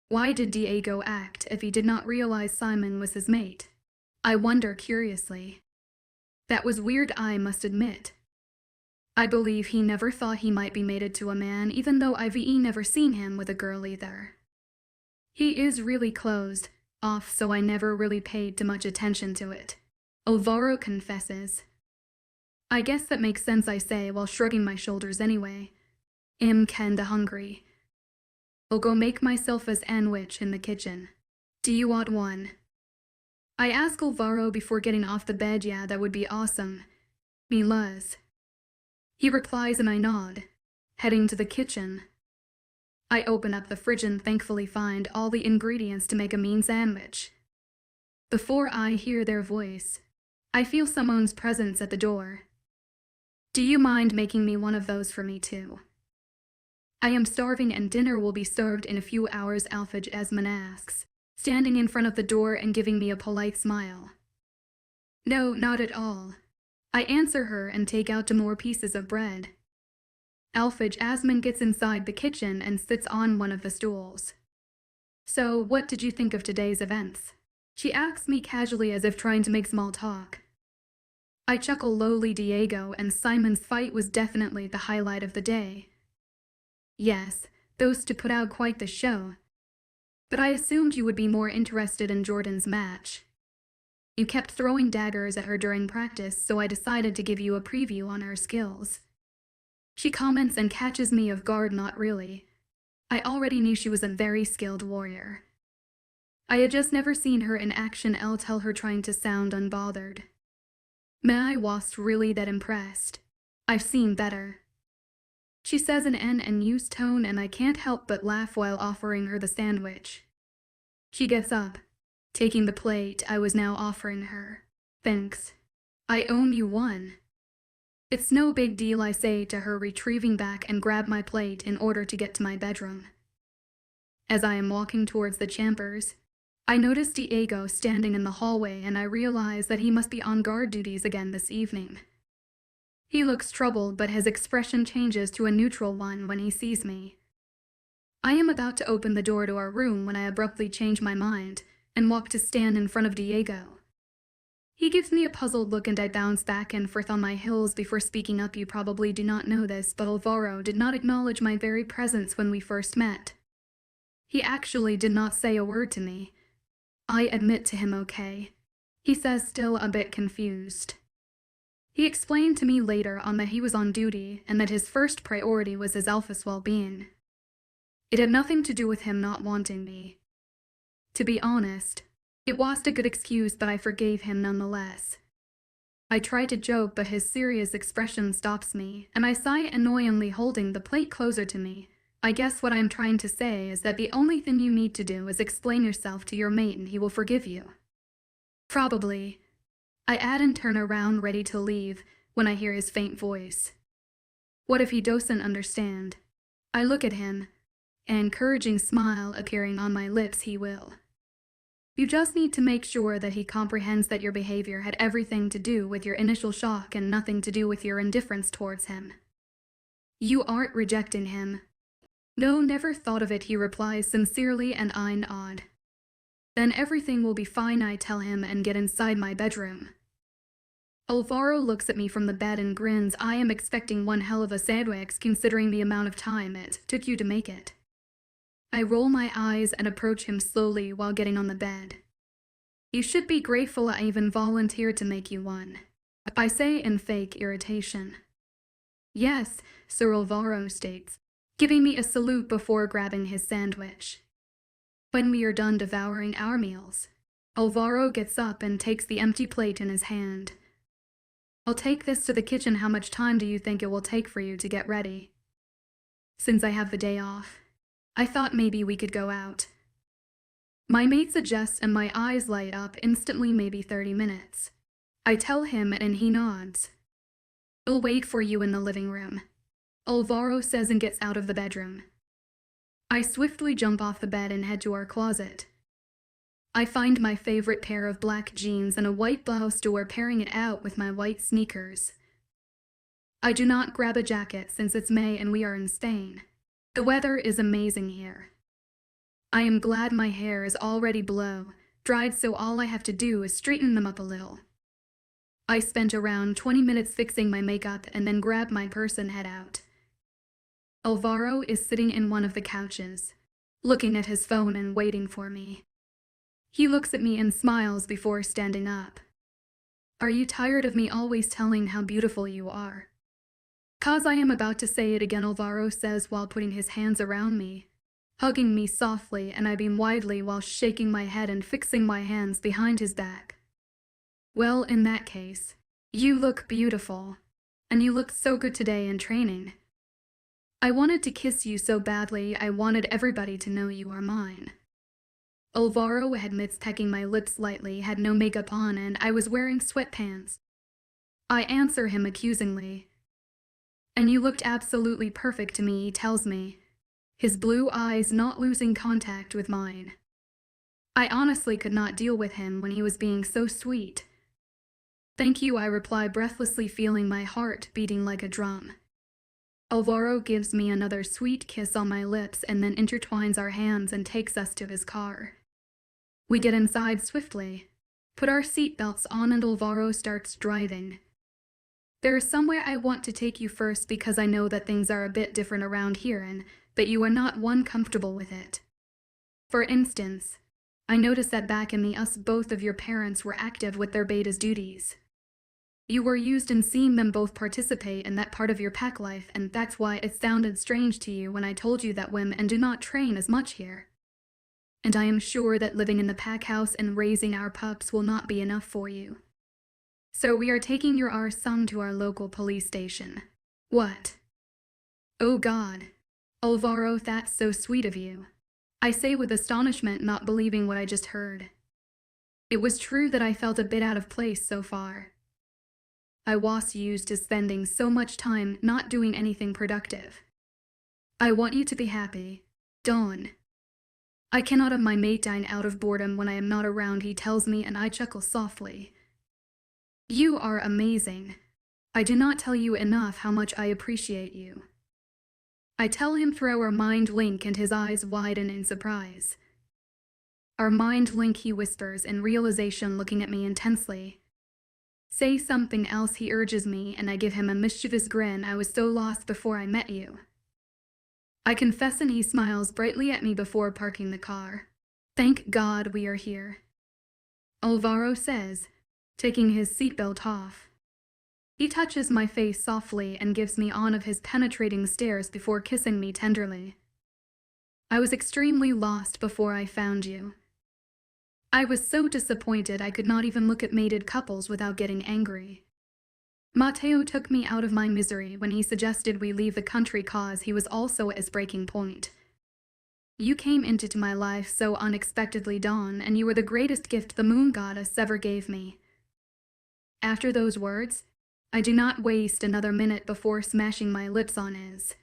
Why did Diego act if he did not realize Simon was his mate? I wonder curiously. That was weird, I must admit. I believe he never thought he might be mated to a man, even though I've never seen him with a girl either. He is really closed off, so I never really paid too much attention to it, Alvaro confesses. I guess that makes sense, I say while shrugging my shoulders anyway. I'm kinda hungry. I'll go make myself a sandwich in the kitchen. Do you want one? I ask Alvaro before getting off the bed. "Yeah, that would be awesome. Me loves." He replies and I nod, heading to the kitchen. I open up the fridge and thankfully find all the ingredients to make a mean sandwich. Before I hear their voice, I feel someone's presence at the door. "Do you mind making me one of those for me too? I am starving and dinner will be served in a few hours," Alpha Jasmine asks, standing in front of the door and giving me a polite smile. "No, not at all." I answer her and take out 2 more pieces of bread. Alpha Jasmine gets inside the kitchen and sits on one of the stools. "So, what did you think of today's events?" She asks me casually as if trying to make small talk. I chuckle lowly. Diego and Simon's fight was definitely the highlight of the day. Yes, those two put out quite the show. But I assumed you would be more interested in Jordan's match. You kept throwing daggers at her during practice, so I decided to give you a preview on her skills. She comments and catches me off guard. Not really. I already knew she was a very skilled warrior. I had just never seen her in action. I'll tell her, trying to sound unbothered. "May I was really that impressed. I've seen better," she says in an amused tone, and I can't help but laugh while offering her the sandwich. She gets up, taking the plate I was now offering her. "Thanks. I owe you one." "It's no big deal," I say to her, retrieving back and grab my plate in order to get to my bedroom. As I am walking towards the chambers, I notice Diego standing in the hallway, and I realize that he must be on guard duties again this evening. He looks troubled, but his expression changes to a neutral one when he sees me. I am about to open the door to our room when I abruptly change my mind and walk to stand in front of Diego. He gives me a puzzled look, and I bounce back and forth on my heels before speaking up. "You probably do not know this, but Alvaro did not acknowledge my very presence when we first met. He actually did not say a word to me. I admit to him, okay," he says, still a bit confused. He explained to me later on that he was on duty and that his first priority was his alpha's well-being. It had nothing to do with him not wanting me. To be honest, it was a good excuse, but I forgave him nonetheless. I try to joke, but his serious expression stops me, and I sigh annoyingly, holding the plate closer to me. "I guess what I'm trying to say is that the only thing you need to do is explain yourself to your mate and he will forgive you." "Probably," I add and turn around, ready to leave, when I hear his faint voice. What if he doesn't understand? I look at him, an encouraging smile appearing on my lips. "He will. You just need to make sure that he comprehends that your behavior had everything to do with your initial shock and nothing to do with your indifference towards him. You aren't rejecting him." "No, never thought of it," he replies sincerely, and I nod. "Then everything will be fine," I tell him, and get inside my bedroom. Alvaro looks at me from the bed and grins. "I am expecting one hell of a sandwich considering the amount of time it took you to make it." I roll my eyes and approach him slowly while getting on the bed. "You should be grateful I even volunteered to make you one," I say in fake irritation. "Yes," Sir Alvaro states, giving me a salute before grabbing his sandwich. When we are done devouring our meals, Alvaro gets up and takes the empty plate in his hand. "I'll take this to the kitchen. How much time do you think it will take for you to get ready?" Since I have the day off, I thought maybe we could go out. My mate suggests, and my eyes light up instantly. "Maybe 30 minutes. I tell him, and he nods. "I'll wait for you in the living room," Alvaro says, and gets out of the bedroom. I swiftly jump off the bed and head to our closet. I find my favorite pair of black jeans and a white blouse to wear, pairing it out with my white sneakers. I do not grab a jacket since it's May and we are in Spain. The weather is amazing here. I am glad my hair is already blow-dried, so all I have to do is straighten them up a little. I spent around 20 minutes fixing my makeup and then grab my purse and head out. Alvaro is sitting in one of the couches, looking at his phone and waiting for me. He looks at me and smiles before standing up. "Are you tired of me always telling how beautiful you are?" "'Cause I am about to say it again," Alvaro says while putting his hands around me, hugging me softly, and I beam widely while shaking my head and fixing my hands behind his back. "Well, in that case, you look beautiful, and you looked so good today in training. I wanted to kiss you so badly. I wanted everybody to know you are mine." Alvaro admits, pecking my lips lightly, had no makeup on, and I was wearing sweatpants. I answer him accusingly. "And you looked absolutely perfect to me," he tells me, his blue eyes not losing contact with mine. I honestly could not deal with him when he was being so sweet. "Thank you," I reply breathlessly, feeling my heart beating like a drum. Alvaro gives me another sweet kiss on my lips and then intertwines our hands and takes us to his car. We get inside swiftly, put our seatbelts on, and Alvaro starts driving. "There is somewhere I want to take you first because I know that things are a bit different around here and that you are not comfortable with it. For instance, I noticed that back in the US both of your parents were active with their betas duties. You were used in seeing them both participate in that part of your pack life, and that's why it sounded strange to you when I told you that women do not train as much here. And I am sure that living in the pack house and raising our pups will not be enough for you. So we are taking our son to our local police station. What? Oh God. Alvaro, that's so sweet of you. I say with astonishment, not believing what I just heard. It was true that I felt a bit out of place so far. I was used to spending so much time not doing anything productive. I want you to be happy. Dawn. I cannot have my mate dine out of boredom when I am not around, he tells me, and I chuckle softly. You are amazing. I do not tell you enough how much I appreciate you. I tell him through our mind link, and his eyes widen in surprise. Our mind link, he whispers in realization, looking at me intensely. Say something else, he urges me, and I give him a mischievous grin. I was so lost before I met you. I confess, and he smiles brightly at me before parking the car. Thank God we are here, Alvaro says, taking his seatbelt off. He touches my face softly and gives me one of his penetrating stares before kissing me tenderly. I was extremely lost before I found you. I was so disappointed I could not even look at mated couples without getting angry. Mateo took me out of my misery when he suggested we leave the country, cause he was also at his breaking point. You came into my life so unexpectedly, Dawn, and you were the greatest gift the moon goddess ever gave me. After those words, I do not waste another minute before smashing my lips on his.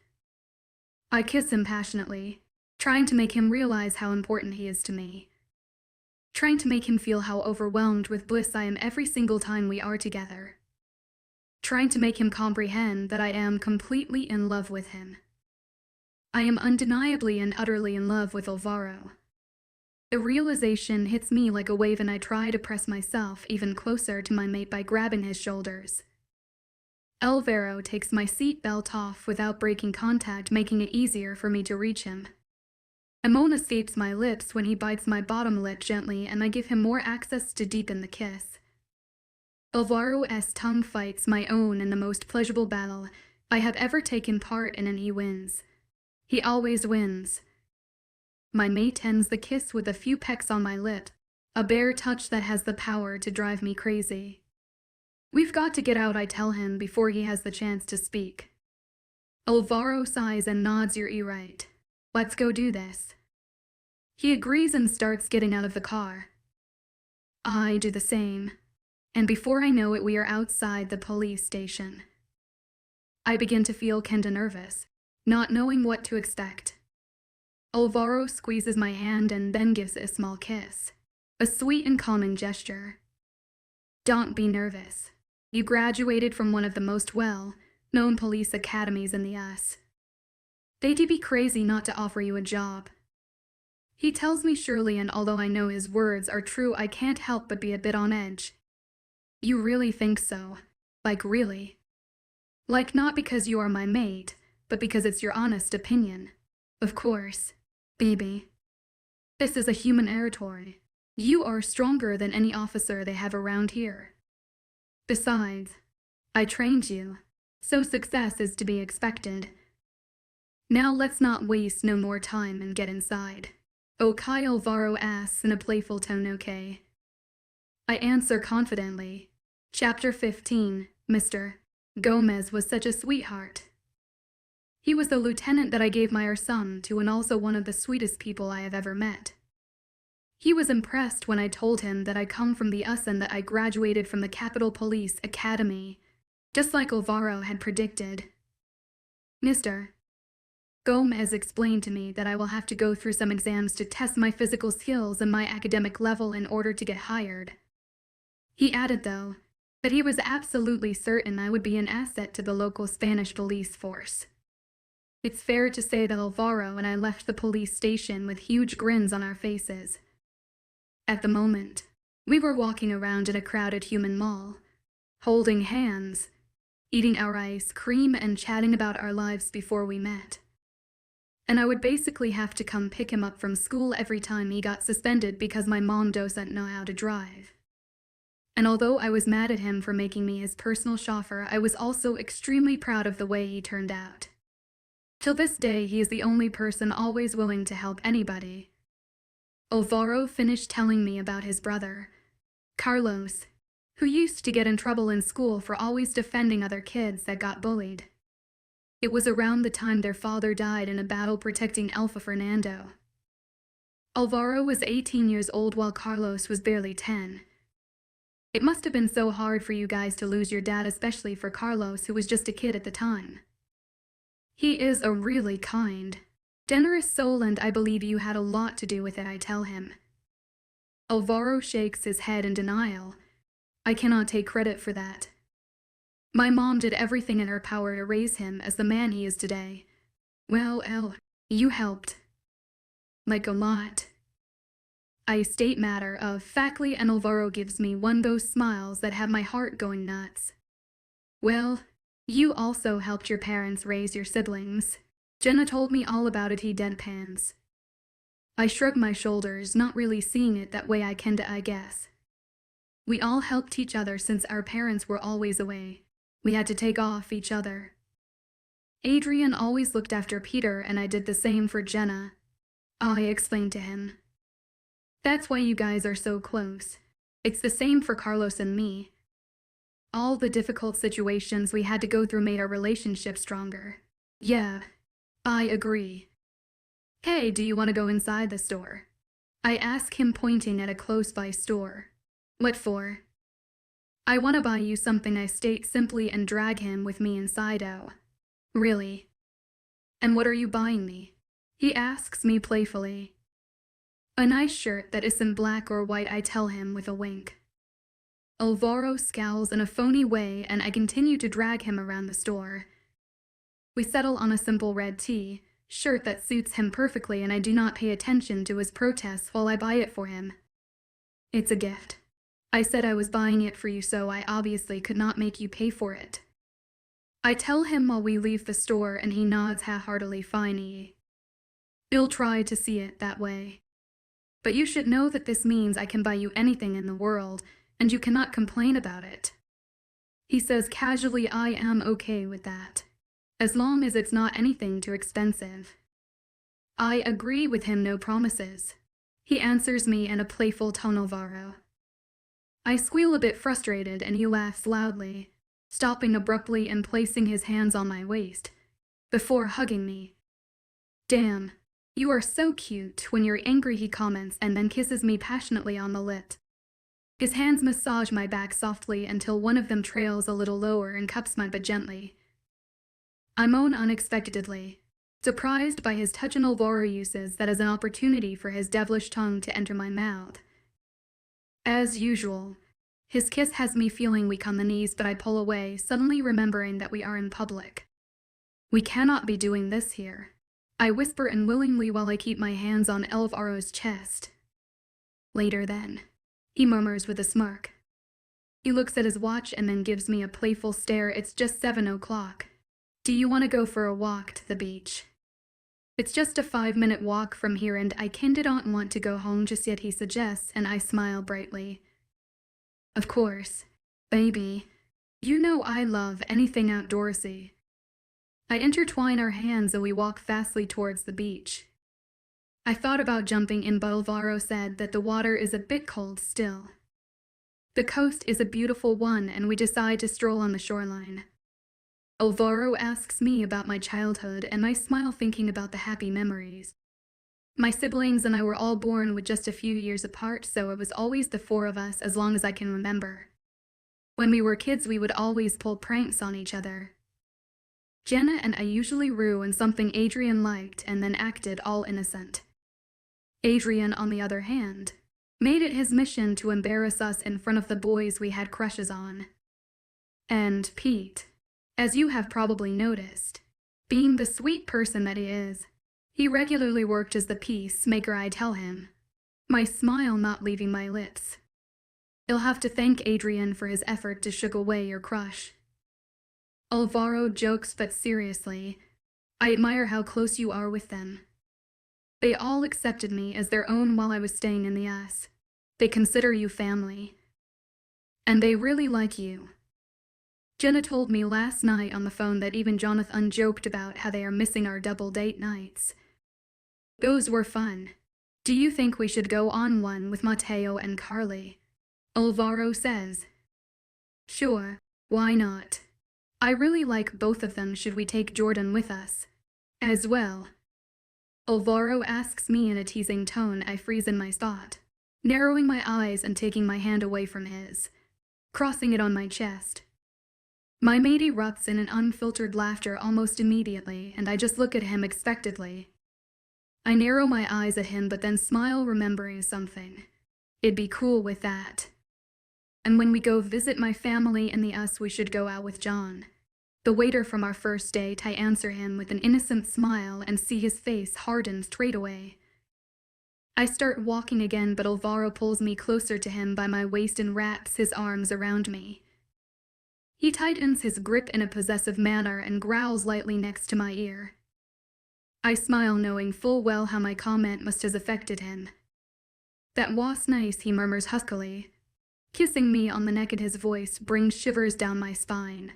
I kiss him passionately, trying to make him realize how important he is to me. Trying to make him feel how overwhelmed with bliss I am every single time we are together. Trying to make him comprehend that I am completely in love with him. I am undeniably and utterly in love with Alvaro. The realization hits me like a wave, and I try to press myself even closer to my mate by grabbing his shoulders. Alvaro takes my seatbelt off without breaking contact, making it easier for me to reach him. A moan escapes my lips when he bites my bottom lip gently, and I give him more access to deepen the kiss. Alvaro's tongue fights my own in the most pleasurable battle I have ever taken part in, and he wins. He always wins. My mate ends the kiss with a few pecks on my lip, a bare touch that has the power to drive me crazy. We've got to get out, I tell him before he has the chance to speak. Alvaro sighs and nods. You're right. Let's go do this. He agrees and starts getting out of the car. I do the same, and before I know it, we are outside the police station. I begin to feel kinda nervous, not knowing what to expect. Alvaro squeezes my hand and then gives it a small kiss, a sweet and calming gesture. Don't be nervous. You graduated from one of the most well-known police academies in the US. They'd be crazy not to offer you a job. He tells me surely, and although I know his words are true, I can't help but be a bit on edge. You really think so? Like really? Like not because you are my mate, but because it's your honest opinion. Of course, baby. This is a human territory. You are stronger than any officer they have around here. Besides, I trained you, so success is to be expected. Now let's not waste no more time and get inside. Okay, Alvaro asks in a playful tone. Okay. I answer confidently. Chapter 15, Mr. Gomez was such a sweetheart. He was the lieutenant that I gave my son to, and also one of the sweetest people I have ever met. He was impressed when I told him that I come from the US and that I graduated from the Capitol Police Academy, just like Alvaro had predicted. Mr. Gomez explained to me that I will have to go through some exams to test my physical skills and my academic level in order to get hired. He added, though, that he was absolutely certain I would be an asset to the local Spanish police force. It's fair to say that Alvaro and I left the police station with huge grins on our faces. At the moment, we were walking around in a crowded human mall, holding hands, eating our ice cream and chatting about our lives before we met. And I would basically have to come pick him up from school every time he got suspended because my mom doesn't know how to drive. And although I was mad at him for making me his personal chauffeur, I was also extremely proud of the way he turned out. Till this day, he is the only person always willing to help anybody. Alvaro finished telling me about his brother, Carlos, who used to get in trouble in school for always defending other kids that got bullied. It was around the time their father died in a battle protecting Alpha Fernando. Alvaro was 18 years old while Carlos was barely 10. It must have been so hard for you guys to lose your dad, especially for Carlos, who was just a kid at the time. He is a really kind, generous soul, and I believe you had a lot to do with it, I tell him. Alvaro shakes his head in denial. I cannot take credit for that. My mom did everything in her power to raise him as the man he is today. Well, you helped. Like a lot. I state matter of factly, and Alvaro gives me one of those smiles that have my heart going nuts. Well, you also helped your parents raise your siblings. Jenna told me all about it, he deadpans. I shrug my shoulders, not really seeing it that way, I guess. We all helped each other since our parents were always away. We had to take off each other. Adrian always looked after Peter, and I did the same for Jenna. I explained to him. That's why you guys are so close. It's the same for Carlos and me. All the difficult situations we had to go through made our relationship stronger. Yeah, I agree. Hey, do you want to go inside the store? I ask him, pointing at a close-by store. What for? I want to buy you something, I state simply, and drag him with me inside. Oh. Really? And what are you buying me? He asks me playfully. A nice shirt that isn't black or white, I tell him with a wink. Alvaro scowls in a phony way, and I continue to drag him around the store. We settle on a simple red shirt that suits him perfectly, and I do not pay attention to his protests while I buy it for him. It's a gift. I said I was buying it for you, so I obviously could not make you pay for it. I tell him while we leave the store, and he nods half-heartedly. Fine. You'll try to see it that way. But you should know that this means I can buy you anything in the world, and you cannot complain about it. He says casually, I am okay with that, as long as it's not anything too expensive. I agree with him, no promises. He answers me in a playful tone. Alvaro. I squeal a bit frustrated, and he laughs loudly, stopping abruptly and placing his hands on my waist, before hugging me. Damn. You are so cute when you're angry, he comments, and then kisses me passionately on the lip. His hands massage my back softly until one of them trails a little lower and cups my butt gently. I moan unexpectedly, surprised by his touch, and Alvaro uses that as an opportunity for his devilish tongue to enter my mouth. As usual, his kiss has me feeling weak on the knees, but I pull away, suddenly remembering that we are in public. We cannot be doing this here. I whisper unwillingly while I keep my hands on Alvaro's chest. Later then, he murmurs with a smirk. He looks at his watch and then gives me a playful stare. It's just 7 o'clock. Do you want to go for a walk to the beach? It's just a 5-minute walk from here, and I kinda don't want to go home just yet, he suggests, and I smile brightly. Of course, baby. You know I love anything outdoorsy. I intertwine our hands and we walk fastly towards the beach. I thought about jumping in, but Alvaro said that the water is a bit cold still. The coast is a beautiful one, and we decide to stroll on the shoreline. Alvaro asks me about my childhood, and I smile thinking about the happy memories. My siblings and I were all born with just a few years apart, so it was always the 4 of us as long as I can remember. When we were kids, we would always pull pranks on each other. Jenna and I usually ruined something Adrian liked and then acted all innocent. Adrian, on the other hand, made it his mission to embarrass us in front of the boys we had crushes on. And Pete, as you have probably noticed, being the sweet person that he is, he regularly worked as the peacemaker, I tell him, my smile not leaving my lips. You'll have to thank Adrian for his effort to shoo away your crush. Alvaro jokes, but seriously, I admire how close you are with them. They all accepted me as their own while I was staying in the US. They consider you family. And they really like you. Jenna told me last night on the phone that even Jonathan joked about how they are missing our double date nights. Those were fun. Do you think we should go on one with Mateo and Carly? Alvaro says. Sure, why not? I really like both of them. Should we take Jordan with us as well? Alvaro asks me in a teasing tone. I freeze in my thought, narrowing my eyes and taking my hand away from his, crossing it on my chest. My mate erupts in an unfiltered laughter almost immediately, and I just look at him expectantly. I narrow my eyes at him but then smile, remembering something. It'd be cool with that. And when we go visit my family and we should go out with John. The waiter from our first date. I answer him with an innocent smile and see his face harden straight away. I start walking again, but Alvaro pulls me closer to him by my waist and wraps his arms around me. He tightens his grip in a possessive manner and growls lightly next to my ear. I smile, knowing full well how my comment must have affected him. That was nice, he murmurs huskily, kissing me on the neck, and his voice brings shivers down my spine.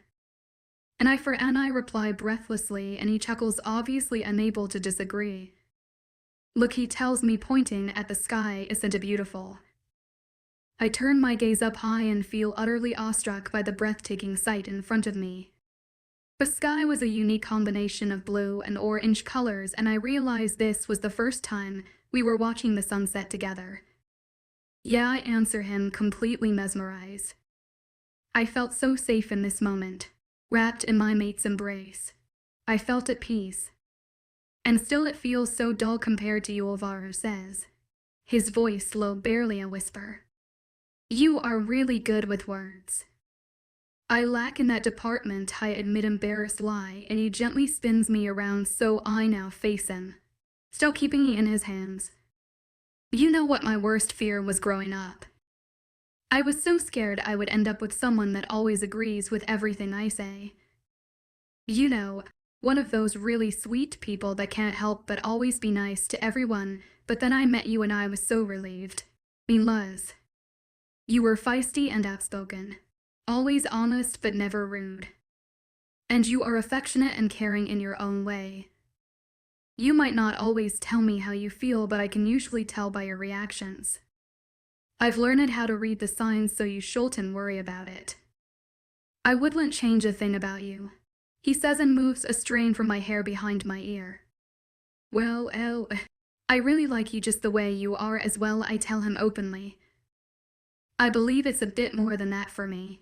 And I reply breathlessly, and he chuckles, obviously unable to disagree. Look, he tells me, pointing at the sky, isn't it beautiful? I turn my gaze up high and feel utterly awestruck by the breathtaking sight in front of me. The sky was a unique combination of blue and orange colors, and I realized this was the first time we were watching the sunset together. Yeah, I answer him, completely mesmerized. I felt so safe in this moment, wrapped in my mate's embrace. I felt at peace. And still it feels so dull compared to you, Alvaro says, his voice low, barely a whisper. You are really good with words. I lack in that department, I admit, embarrassed lie, and he gently spins me around so I now face him, still keeping me in his hands. You know what my worst fear was growing up? I was so scared I would end up with someone that always agrees with everything I say. You know, one of those really sweet people that can't help but always be nice to everyone, but then I met you and I was so relieved. Luz. You were feisty and outspoken, always honest but never rude. And you are affectionate and caring in your own way. You might not always tell me how you feel, but I can usually tell by your reactions. I've learned how to read the signs, so you shouldn't worry about it. I wouldn't change a thing about you, he says, and moves a strain from my hair behind my ear. Well, I really like you just the way you are as well, I tell him openly. I believe it's a bit more than that for me.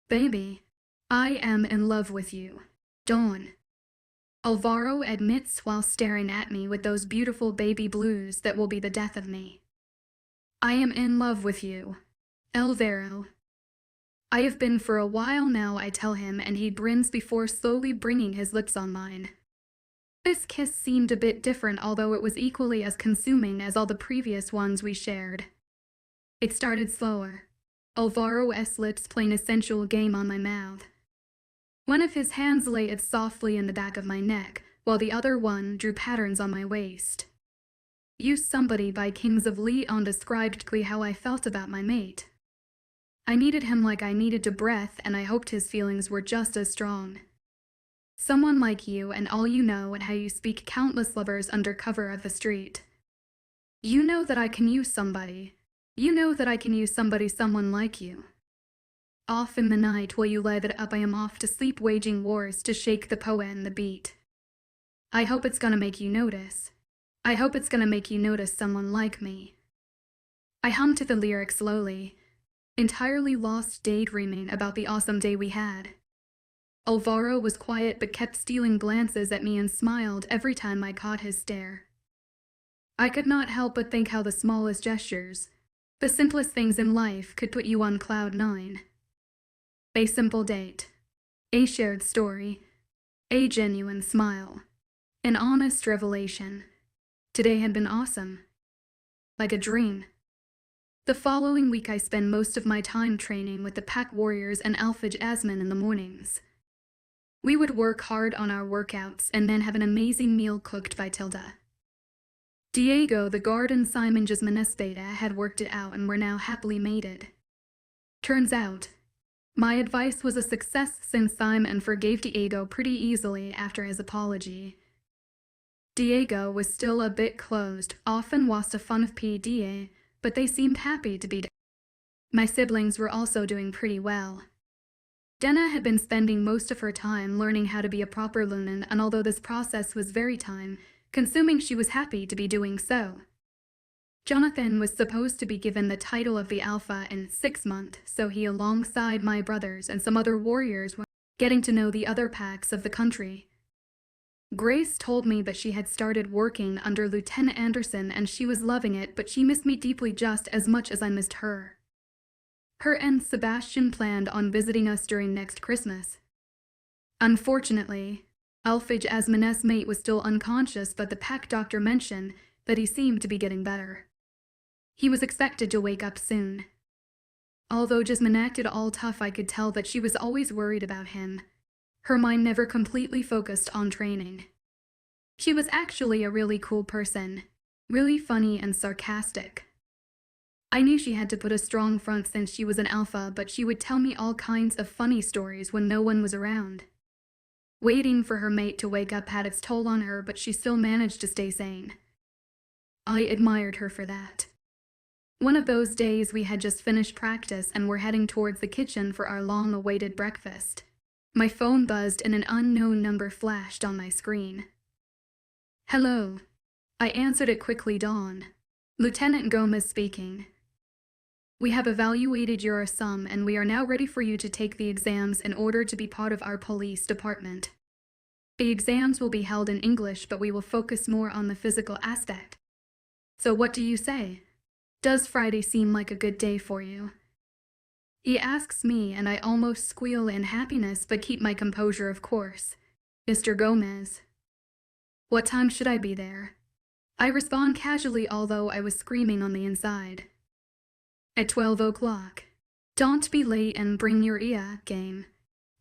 Baby, I am in love with you. Dawn. Alvaro admits while staring at me with those beautiful baby blues that will be the death of me. I am in love with you, Alvaro. I have been for a while now, I tell him, and he grins before slowly bringing his lips on mine. This kiss seemed a bit different, although it was equally as consuming as all the previous ones we shared. It started slower, Alvaro's lips playing a sensual game on my mouth. One of his hands laid it softly in the back of my neck, while the other one drew patterns on my waist. You Somebody by Kings of Leon described clearly how I felt about my mate. I needed him like I needed to breath, and I hoped his feelings were just as strong. Someone like you, and all you know, and how you speak countless lovers under cover of the street. You know that I can use somebody. You know that I can use someone like you. Off in the night while you light it up, I am off to sleep, waging wars to shake the poet and the beat. I hope it's gonna make you notice. I hope it's gonna make you notice someone like me. I hummed to the lyrics slowly, entirely lost daydreaming about the awesome day we had. Alvaro was quiet but kept stealing glances at me and smiled every time I caught his stare. I could not help but think how the smallest gestures, the simplest things in life, could put you on cloud nine. A simple date, a shared story, a genuine smile, an honest revelation. Today had been awesome, like a dream. The following week I spent most of my time training with the Pack Warriors and Alpha Jasmine in the mornings. We would work hard on our workouts and then have an amazing meal cooked by Tilda. Diego, the guard, and Simon Jasmine Espeda had worked it out and were now happily mated. Turns out, my advice was a success since Simon forgave Diego pretty easily after his apology. Diego was still a bit closed, often was a fun of PDA, but they seemed happy to be there. My siblings were also doing pretty well. Denna had been spending most of her time learning how to be a proper Lunan, and although this process was very time-consuming, she was happy to be doing so. Jonathan was supposed to be given the title of the Alpha in 6 months, so he, alongside my brothers and some other warriors, were getting to know the other packs of the country. Grace told me that she had started working under Lieutenant Anderson and she was loving it, but she missed me deeply just as much as I missed her. Her and Sebastian planned on visiting us during next Christmas. Unfortunately, Alphage Asmanes' mate was still unconscious, but the pack doctor mentioned that he seemed to be getting better. He was expected to wake up soon. Although Jasmine acted all tough, I could tell that she was always worried about him. Her mind never completely focused on training. She was actually a really cool person, really funny and sarcastic. I knew she had to put a strong front since she was an alpha, but she would tell me all kinds of funny stories when no one was around. Waiting for her mate to wake up had its toll on her, but she still managed to stay sane. I admired her for that. One of those days we had just finished practice and were heading towards the kitchen for our long-awaited breakfast. My phone buzzed and an unknown number flashed on my screen. Hello. I answered it quickly. Dawn. Lieutenant Gomez speaking. We have evaluated your sum and we are now ready for you to take the exams in order to be part of our police department. The exams will be held in English, but we will focus more on the physical aspect. So what do you say? Does Friday seem like a good day for you? He asks me and I almost squeal in happiness but keep my composure, of course. Mr. Gomez. What time should I be there? I respond casually, although I was screaming on the inside. At 12 o'clock. Don't be late and bring your game.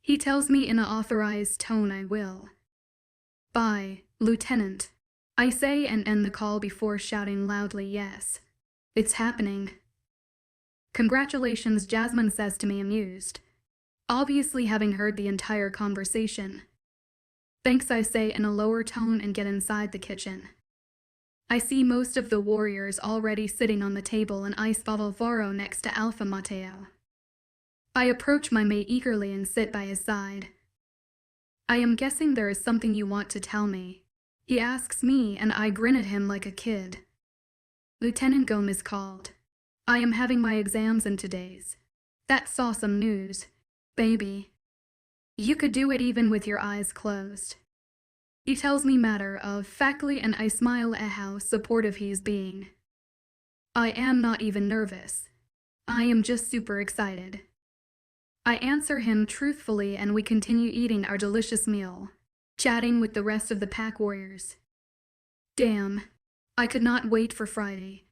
He tells me in an authorized tone I will. Bye, Lieutenant. I say and end the call before shouting loudly yes. It's happening. Congratulations, Jasmine says to me, amused, obviously having heard the entire conversation. Thanks, I say in a lower tone and get inside the kitchen. I see most of the warriors already sitting on the table, an ice bottle Varo next to Alpha Mateo. I approach my mate eagerly and sit by his side. I am guessing there is something you want to tell me. He asks me and I grin at him like a kid. Lieutenant Gomez called. I am having my exams in 2 days. That's awesome news, baby. You could do it even with your eyes closed. He tells me matter of factly and I smile at how supportive he is being. I am not even nervous. I am just super excited. I answer him truthfully and we continue eating our delicious meal, chatting with the rest of the pack warriors. Damn, I could not wait for Friday.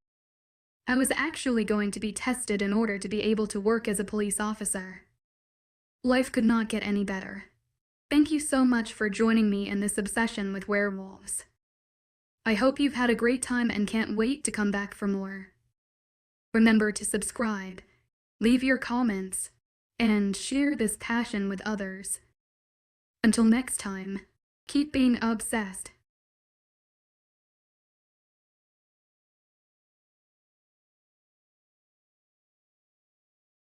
I was actually going to be tested in order to be able to work as a police officer. Life could not get any better. Thank you so much for joining me in this obsession with werewolves. I hope you've had a great time and can't wait to come back for more. Remember to subscribe, leave your comments, and share this passion with others. Until next time, keep being obsessed.